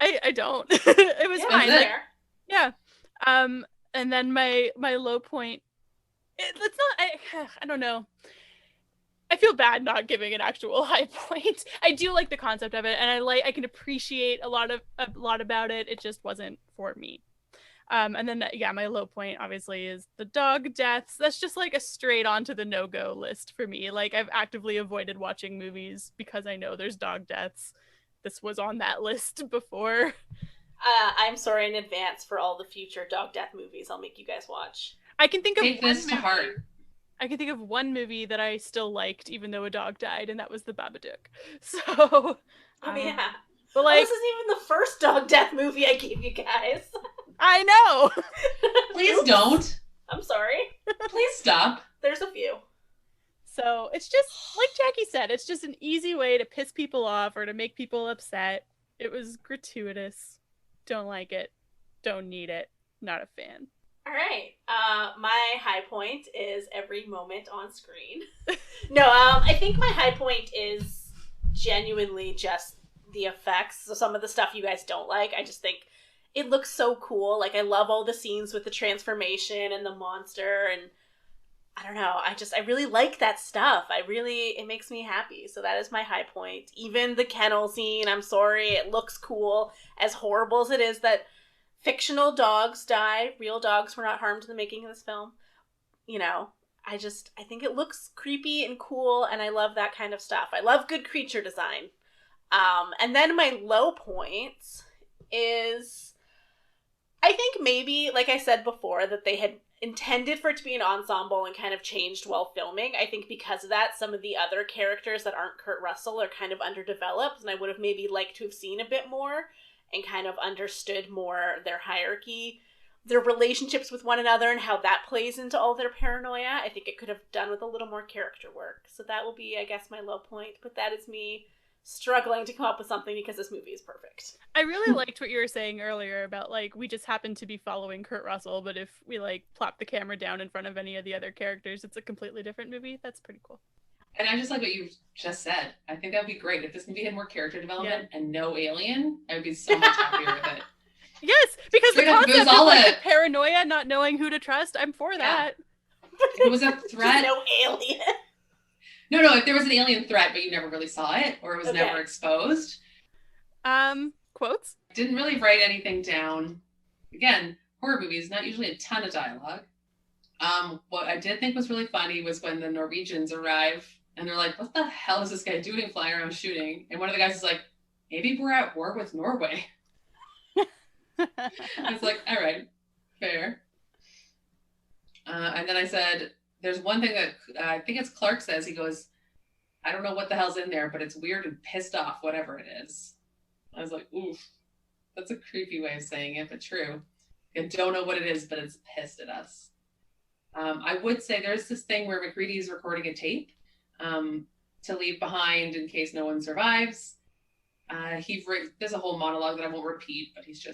I don't. It was fine. Like, yeah. And then my low point. It's not. I don't know. I feel bad not giving an actual high point. I do like the concept of it, and I can appreciate a lot about it. It just wasn't for me. And then, yeah, my low point obviously is the dog deaths. That's just like a straight onto the no-go list for me. Like, I've actively avoided watching movies because I know there's dog deaths. This was on that list before. I'm sorry in advance for all the future dog death movies I'll make you guys watch. I can think of Take this to heart. I can think of one movie that I still liked, even though a dog died, and that was The Babadook. So, Oh yeah. But Well, like, this isn't even the first dog death movie I gave you guys. I know. Please don't. I'm sorry. Please stop. There's a few. So it's just like Jackie said, it's just an easy way to piss people off or to make people upset. It was gratuitous. Don't like it. Don't need it. Not a fan. All right. My high point is every moment on screen. No, I think my high point is genuinely just the effects. So some of the stuff you guys don't like, I just think it looks so cool. Like, I love all the scenes with the transformation and the monster, and I don't know, I really like that stuff. It makes me happy. So that is my high point. Even the kennel scene, I'm sorry, it looks cool. As horrible as it is that fictional dogs die, real dogs were not harmed in the making of this film. You know, I think it looks creepy and cool, and I love that kind of stuff. I love good creature design. And then my low point is, I think maybe, like I said before, that they had intended for it to be an ensemble and kind of changed while filming. I think because of that, some of the other characters that aren't Kurt Russell are kind of underdeveloped, and I would have maybe liked to have seen a bit more and kind of understood more their hierarchy, their relationships with one another, and how that plays into all their paranoia. I think it could have done with a little more character work. So that will be, I guess, my low point, but that is me struggling to come up with something because this movie is perfect. I really liked what you were saying earlier about, like, we just happen to be following Kurt Russell, but if we, like, plop the camera down in front of any of the other characters, it's a completely different movie. That's pretty cool. And I just like what you just said. I think that would be great. If this movie had more character development and no alien, I would be so much happier with it. Yes, because Straight the up, concept of like, the paranoia, not knowing who to trust, I'm for that. If it was a threat. No alien. No, if there was an alien threat, but you never really saw it, or it was never exposed. Quotes? Didn't really write anything down. Again, horror movies, not usually a ton of dialogue. What I did think was really funny was when the Norwegians arrive, and they're like, what the hell is this guy doing flying around shooting? And one of the guys is like, maybe we're at war with Norway. I was like, all right, fair. And then I said, there's one thing that I think it's Clark says. He goes, I don't know what the hell's in there, but it's weird and pissed off, whatever it is. I was like, oof, that's a creepy way of saying it, but true. I don't know what it is, but it's pissed at us. I would say there's this thing where McCready is recording a tape to leave behind in case no one survives. There's a whole monologue that I won't repeat, but he's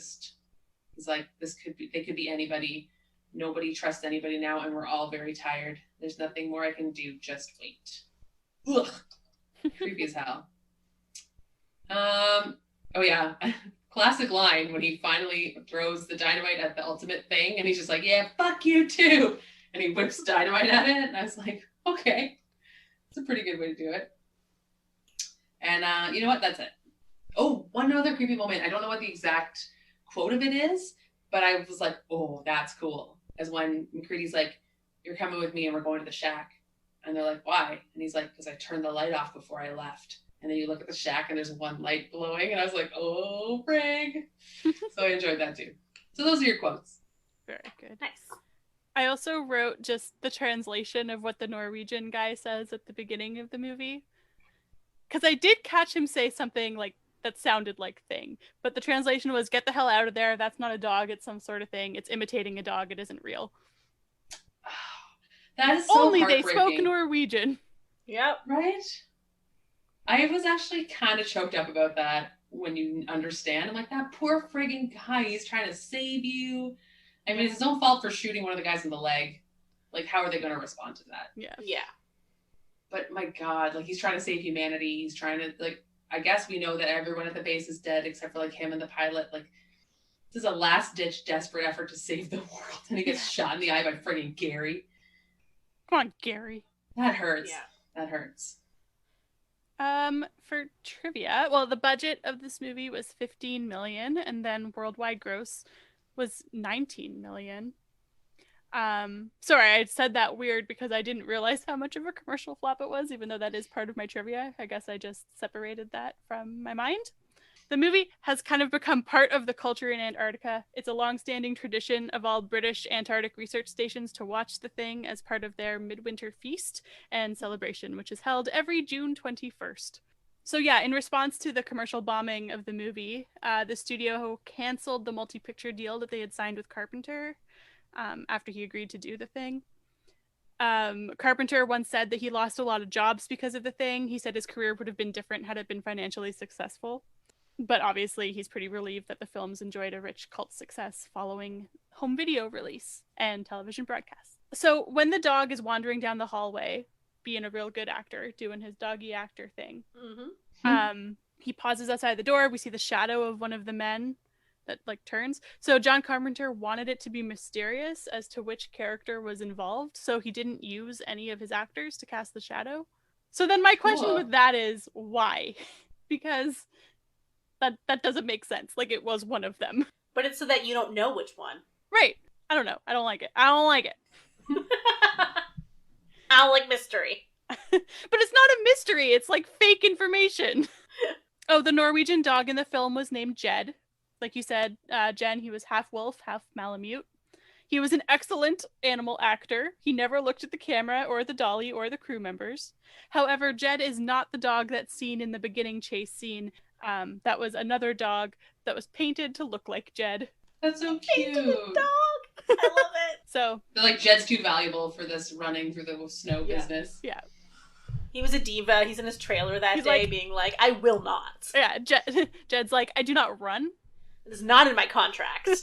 like, they could be anybody. Nobody trusts anybody now, and we're all very tired. There's nothing more I can do. Just wait. Ugh. Creepy as hell. Oh yeah. Classic line when he finally throws the dynamite at the ultimate thing, and he's just like, yeah, fuck you too. And he whips dynamite at it, and I was like, okay. It's a pretty good way to do it. And you know what? That's it. Oh, one other creepy moment. I don't know what the exact quote of it is, but I was like, oh, that's cool. As when McCready's like, you're coming with me and we're going to the shack. And they're like, why? And he's like, because I turned the light off before I left. And then you look at the shack and there's one light glowing. And I was like, oh, frig. So I enjoyed that too. So those are your quotes. Very good. Nice. I also wrote just the translation of what the Norwegian guy says at the beginning of the movie. Because I did catch him say something like that sounded like thing. But the translation was, get the hell out of there. That's not a dog. It's some sort of thing. It's imitating a dog. It isn't real. That is so Only they spoke Norwegian. Yep. Right? I was actually kind of choked up about that when you understand. I'm like, that poor frigging guy, he's trying to save you. I mean, it's his own fault for shooting one of the guys in the leg. Like, how are they going to respond to that? Yeah. Yeah. But my God, like, he's trying to save humanity. He's trying to, like, I guess we know that everyone at the base is dead except for, like, him and the pilot. Like, this is a last-ditch, desperate effort to save the world. And he gets shot in the eye by frigging Gary. Come on, Gary. That hurts. Yeah. That hurts. For trivia, well, the budget of this movie was $15 million, and then worldwide gross was 19 million. Sorry, I said that weird because I didn't realize how much of a commercial flop it was, even though that is part of my trivia. I guess I just separated that from my mind. The movie has kind of become part of the culture in Antarctica. It's a long-standing tradition of all British Antarctic research stations to watch The Thing as part of their midwinter feast and celebration, which is held every June 21st. So yeah, in response to the commercial bombing of the movie, the studio canceled the multi-picture deal that they had signed with Carpenter after he agreed to do The Thing. Carpenter once said that he lost a lot of jobs because of The Thing. He said his career would have been different had it been financially successful. But obviously, he's pretty relieved that the films enjoyed a rich cult success following home video release and television broadcasts. So when the dog is wandering down the hallway, being a real good actor, doing his doggy actor thing, he pauses outside the door. We see the shadow of one of the men that like turns. So John Carpenter wanted it to be mysterious as to which character was involved, so he didn't use any of his actors to cast the shadow. So then my question with that is why? Because that doesn't make sense. Like, it was one of them. But it's so that you don't know which one. Right. I don't know. I don't like it. I don't like mystery. But it's not a mystery. It's like fake information. Oh, the Norwegian dog in the film was named Jed. Like you said, Jenn, he was half wolf, half Malamute. He was an excellent animal actor. He never looked at the camera or the dolly or the crew members. However, Jed is not the dog that's seen in the beginning chase scene. That was another dog that was painted to look like Jed. That's so cute. Painted dog. I love it. So they're like, Jed's too valuable for this running through the snow business. Yeah. He was a diva. He's in his trailer that day being like, I will not. Yeah, Jed's like, I do not run. It is not in my contracts.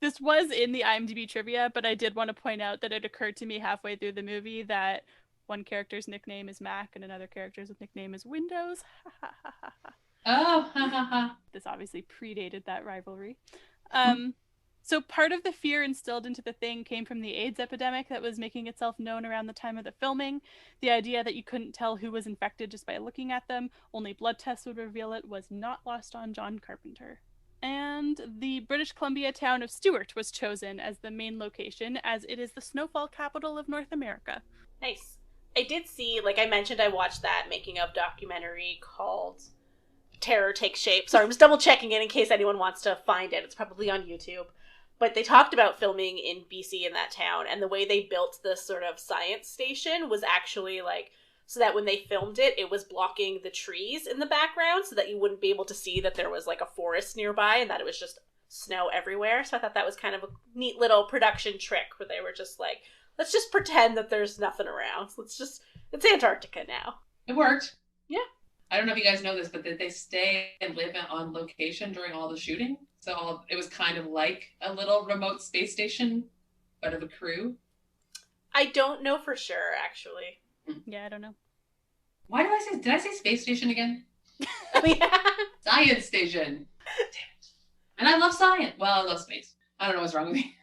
This was in the IMDb trivia, but I did want to point out that it occurred to me halfway through the movie that one character's nickname is Mac and another character's nickname is Windows. Oh, This obviously predated that rivalry. So part of the fear instilled into The Thing came from the AIDS epidemic that was making itself known around the time of the filming. The idea that you couldn't tell who was infected just by looking at them, only blood tests would reveal it, was not lost on John Carpenter. And the British Columbia town of Stewart was chosen as the main location, as it is the snowfall capital of North America. Nice. I did see, like I mentioned, I watched that making of documentary called Terror Takes Shape. Sorry, I'm just double checking it in case anyone wants to find it. It's probably on YouTube. But they talked about filming in BC in that town, and the way they built this sort of science station was actually like, so that when they filmed it, it was blocking the trees in the background so that you wouldn't be able to see that there was like a forest nearby and that it was just snow everywhere. So I thought that was kind of a neat little production trick where they were just like, let's just pretend that there's nothing around. It's Antarctica now. It worked. Yeah. I don't know if you guys know this, but did they stay and live on location during all the shooting? So it was kind of like a little remote space station, but of a crew. I don't know for sure, actually. Yeah, I don't know. Why did I say space station again? Oh, yeah. Science station. Damn it. And I love science. Well, I love space. I don't know what's wrong with me.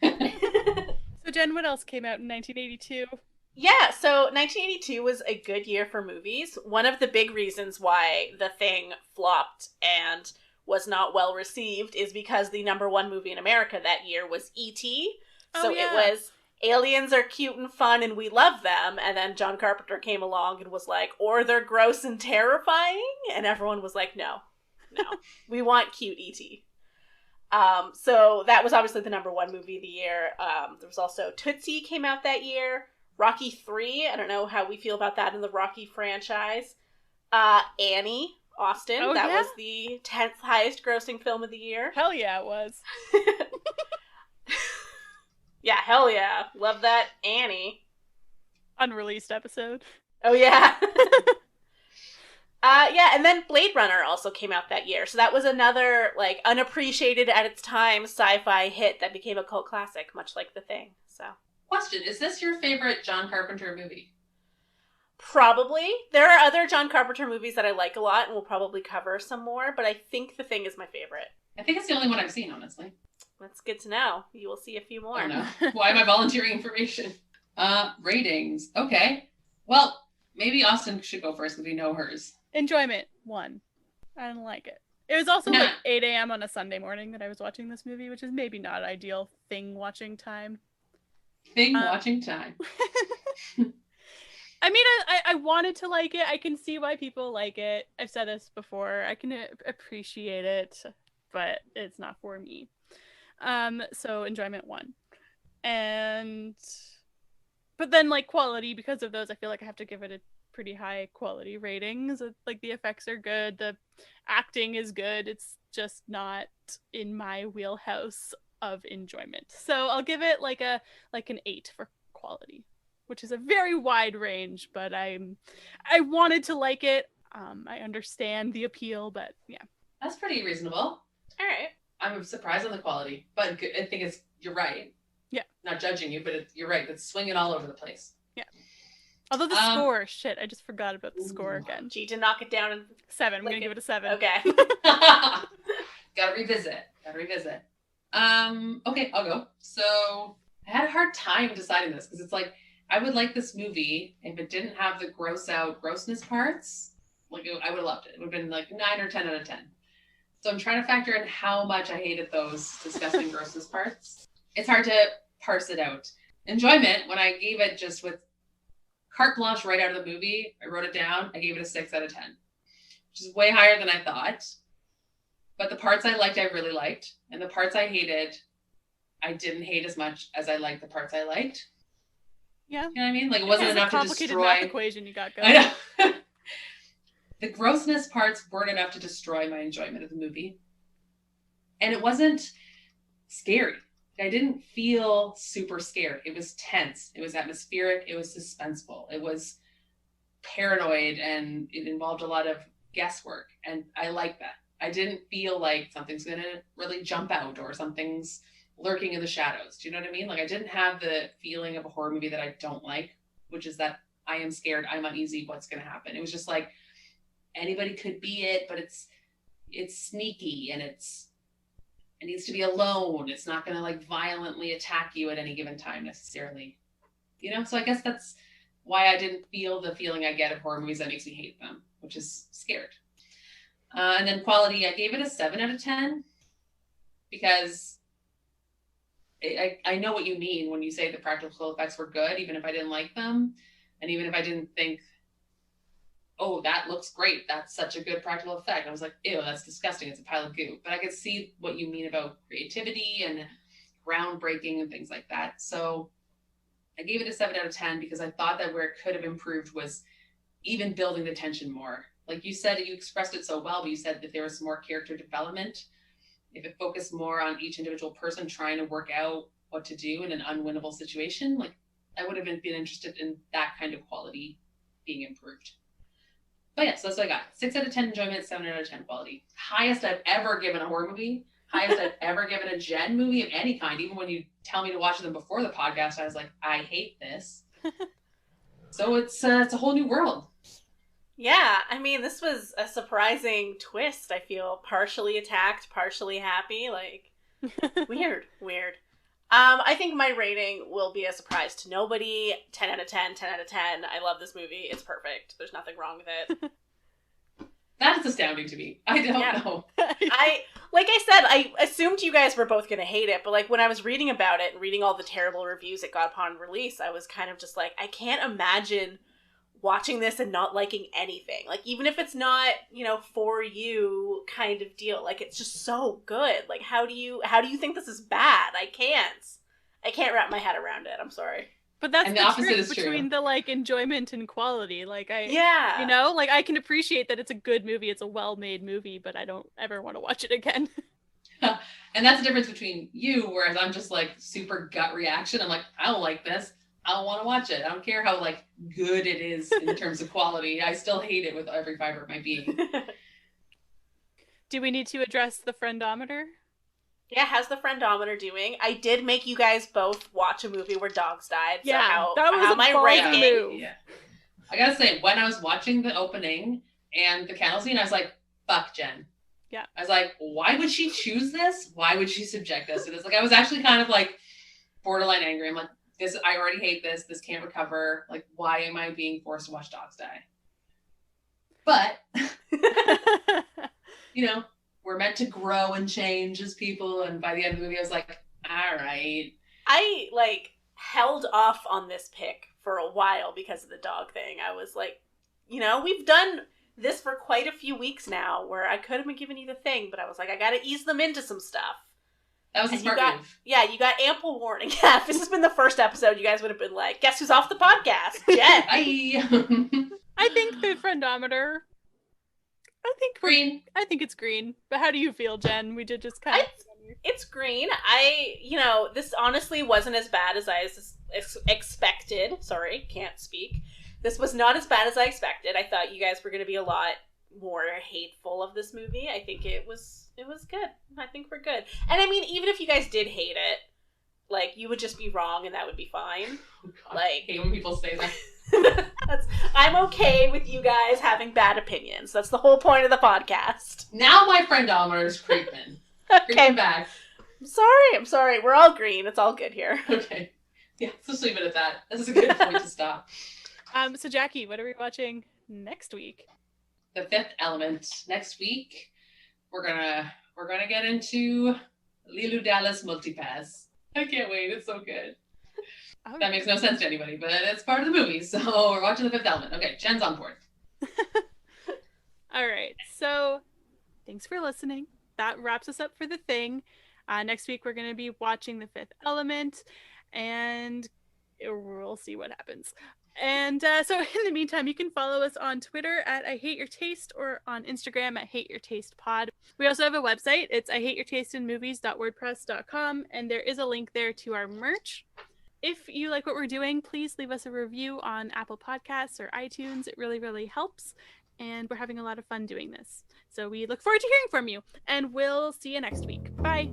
So Jenn, what else came out in 1982? Yeah, so 1982 was a good year for movies. One of the big reasons why The Thing flopped and was not well received is because the number one movie in America that year was E.T. So it was aliens are cute and fun and we love them, and then John Carpenter came along and was like, or they're gross and terrifying, and everyone was like, no, we want cute E.T. So that was obviously the number one movie of the year. There was also Tootsie came out that year. Rocky 3, I don't know how we feel about that in the Rocky franchise. Annie, Austin, was the 10th highest grossing film of the year. Hell yeah, it was. Yeah, hell yeah. Love that Annie. Unreleased episode. Oh, yeah. Yeah, and then Blade Runner also came out that year. So that was another, like, unappreciated at its time sci-fi hit that became a cult classic, much like The Thing, so. Question, is this your favorite John Carpenter movie? Probably. There are other John Carpenter movies that I like a lot, and we'll probably cover some more, but I think The Thing is my favorite. I think it's the only one I've seen, honestly. That's good to know. You will see a few more. I don't know. Why am I volunteering information? Ratings. Okay. Well, maybe Austin should go first because we know hers. Enjoyment, 1. I didn't like it. It was also like 8 a.m. on a Sunday morning that I was watching this movie, which is maybe not ideal thing watching time. Watching time. I mean, I wanted to like it. I can see why people like it. I've said this before. I can appreciate it, but it's not for me. So enjoyment 1. But then like quality, because of those, I feel like I have to give it a pretty high quality ratings. Like the effects are good, the acting is good. It's just not in my wheelhouse of enjoyment. So I'll give it like an 8 for quality, which is a very wide range, but I wanted to like it. I understand the appeal, but yeah. That's pretty reasonable. All right. I'm surprised on the quality, but I think you're right. Yeah. Not judging you, but you're right. It's swinging all over the place. Yeah. Although the score, shit, I just forgot about the score again. Gee, to knock it down and 7. I'm gonna give it a 7. Okay. Gotta revisit. Okay, I'll go. So I had a hard time deciding this because it's like I would like this movie if it didn't have the grossness parts. Like I would have loved it. It would have been like 9 or 10 out of 10. So I'm trying to factor in how much I hated those disgusting grossness parts. It's hard to parse it out. Enjoyment, when I gave it just with carte blanche right out of the movie, I wrote it down, I gave it a 6 out of 10, which is way higher than I thought. But the parts I liked, I really liked. And the parts I hated, I didn't hate as much as I liked the parts I liked. Yeah. You know what I mean? Like it wasn't enough to destroy. Math equation you got going. I know. The grossness parts weren't enough to destroy my enjoyment of the movie. And it wasn't scary. I didn't feel super scared. It was tense. It was atmospheric. It was suspenseful. It was paranoid, and it involved a lot of guesswork. And I like that. I didn't feel like something's going to really jump out or something's lurking in the shadows. Do you know what I mean? Like I didn't have the feeling of a horror movie that I don't like, which is that I am scared, I'm uneasy, what's going to happen. It was just like anybody could be it, but it's sneaky and it needs to be alone. It's not going to like violently attack you at any given time necessarily. You know, so I guess that's why I didn't feel the feeling I get of horror movies that makes me hate them, which is scared. And then quality, I gave it a 7 out of 10 because I know what you mean when you say the practical effects were good, even if I didn't like them. And even if I didn't think, oh, that looks great, that's such a good practical effect. I was like, ew, that's disgusting. It's a pile of goo. But I could see what you mean about creativity and groundbreaking and things like that. So I gave it a 7 out of 10 because I thought that where it could have improved was even building the tension more. Like you said, you expressed it so well, but you said that there was more character development. If it focused more on each individual person trying to work out what to do in an unwinnable situation, like I would have been interested in that kind of quality being improved. But yeah, so that's what I got. 6 out of 10 enjoyment, 7 out of 10 quality. Highest I've ever given a horror movie. Highest I've ever given a Jenn movie of any kind. Even when you tell me to watch them before the podcast, I was like, I hate this. So it's a whole new world. Yeah, I mean, this was a surprising twist. I feel partially attacked, partially happy. Like, weird. I think my rating will be a surprise to nobody. 10 out of 10, 10 out of 10. I love this movie. It's perfect. There's nothing wrong with it. That is astounding to me. I don't know. Like I said, I assumed you guys were both going to hate it, but like when I was reading about it and reading all the terrible reviews it got upon release, I was kind of just like, I can't imagine watching this and not liking anything. Like, even if it's not, for you kind of deal, like, it's just so good. Like, how do you think this is bad? I can't wrap my head around it. I'm sorry. But that's the trick between the like enjoyment and quality. Like I can appreciate that it's a good movie, it's a well-made movie, but I don't ever want to watch it again. And that's the difference between you, whereas I'm just like super gut reaction. I'm like, I don't like this. I don't want to watch it. I don't care how like good it is in terms of quality. I still hate it with every fiber of my being. Do we need to address the friendometer? Yeah, how's the friendometer doing? I did make you guys both watch a movie where dogs died. So yeah, how am I ranking? Yeah. I gotta say, when I was watching the opening and the candle scene, I was like, fuck Jenn. Yeah. I was like, why would she choose this? Why would she subject us to this? Like, I was actually kind of like borderline angry. I'm like, I already hate this. This can't recover. Like, why am I being forced to watch dogs die? But, we're meant to grow and change as people. And by the end of the movie, I was like, all right. I held off on this pick for a while because of the dog thing. I was like, we've done this for quite a few weeks now where I could have been giving you the thing, but I was like, I gotta ease them into some stuff. That was a smart move. Yeah, you got ample warning. Yeah, if this has been the first episode, you guys would have been like, guess who's off the podcast? Jen. I think the friendometer, green. I think it's green. But how do you feel, Jen? We did just kind of... It's green. This honestly wasn't as bad as I expected. Sorry, can't speak. This was not as bad as I expected. I thought you guys were going to be a lot more hateful of this movie. I think it was good. I think we're good. And I mean, even if you guys did hate it, like, you would just be wrong and that would be fine. Oh, God. Like, I hate when people say that. I'm okay with you guys having bad opinions. That's the whole point of the podcast. Now my friendometer is creeping. Okay. Creeping back. I'm sorry. We're all green. It's all good here. Okay. Yeah, let's leave it at that. This is a good point to stop. So Jackie, what are we watching next week? The Fifth Element. Next week, we're gonna get into Lilu Dallas Multipass. I can't wait. It's so good. Oh. That makes no sense to anybody, but it's part of the movie. So we're watching The Fifth Element. Okay, Jen's on board. All right. So thanks for listening. That wraps us up for The Thing. Next week, we're going to be watching The Fifth Element, and we'll see what happens. And so in the meantime, you can follow us on Twitter at I Hate Your Taste or on Instagram at Hate Your Taste Pod. We also have a website. It's IHateYourTasteInMovies.wordpress.com, and there is a link there to our merch. If you like what we're doing, please leave us a review on Apple Podcasts or iTunes. It really, really helps, and we're having a lot of fun doing this. So we look forward to hearing from you, and we'll see you next week. Bye.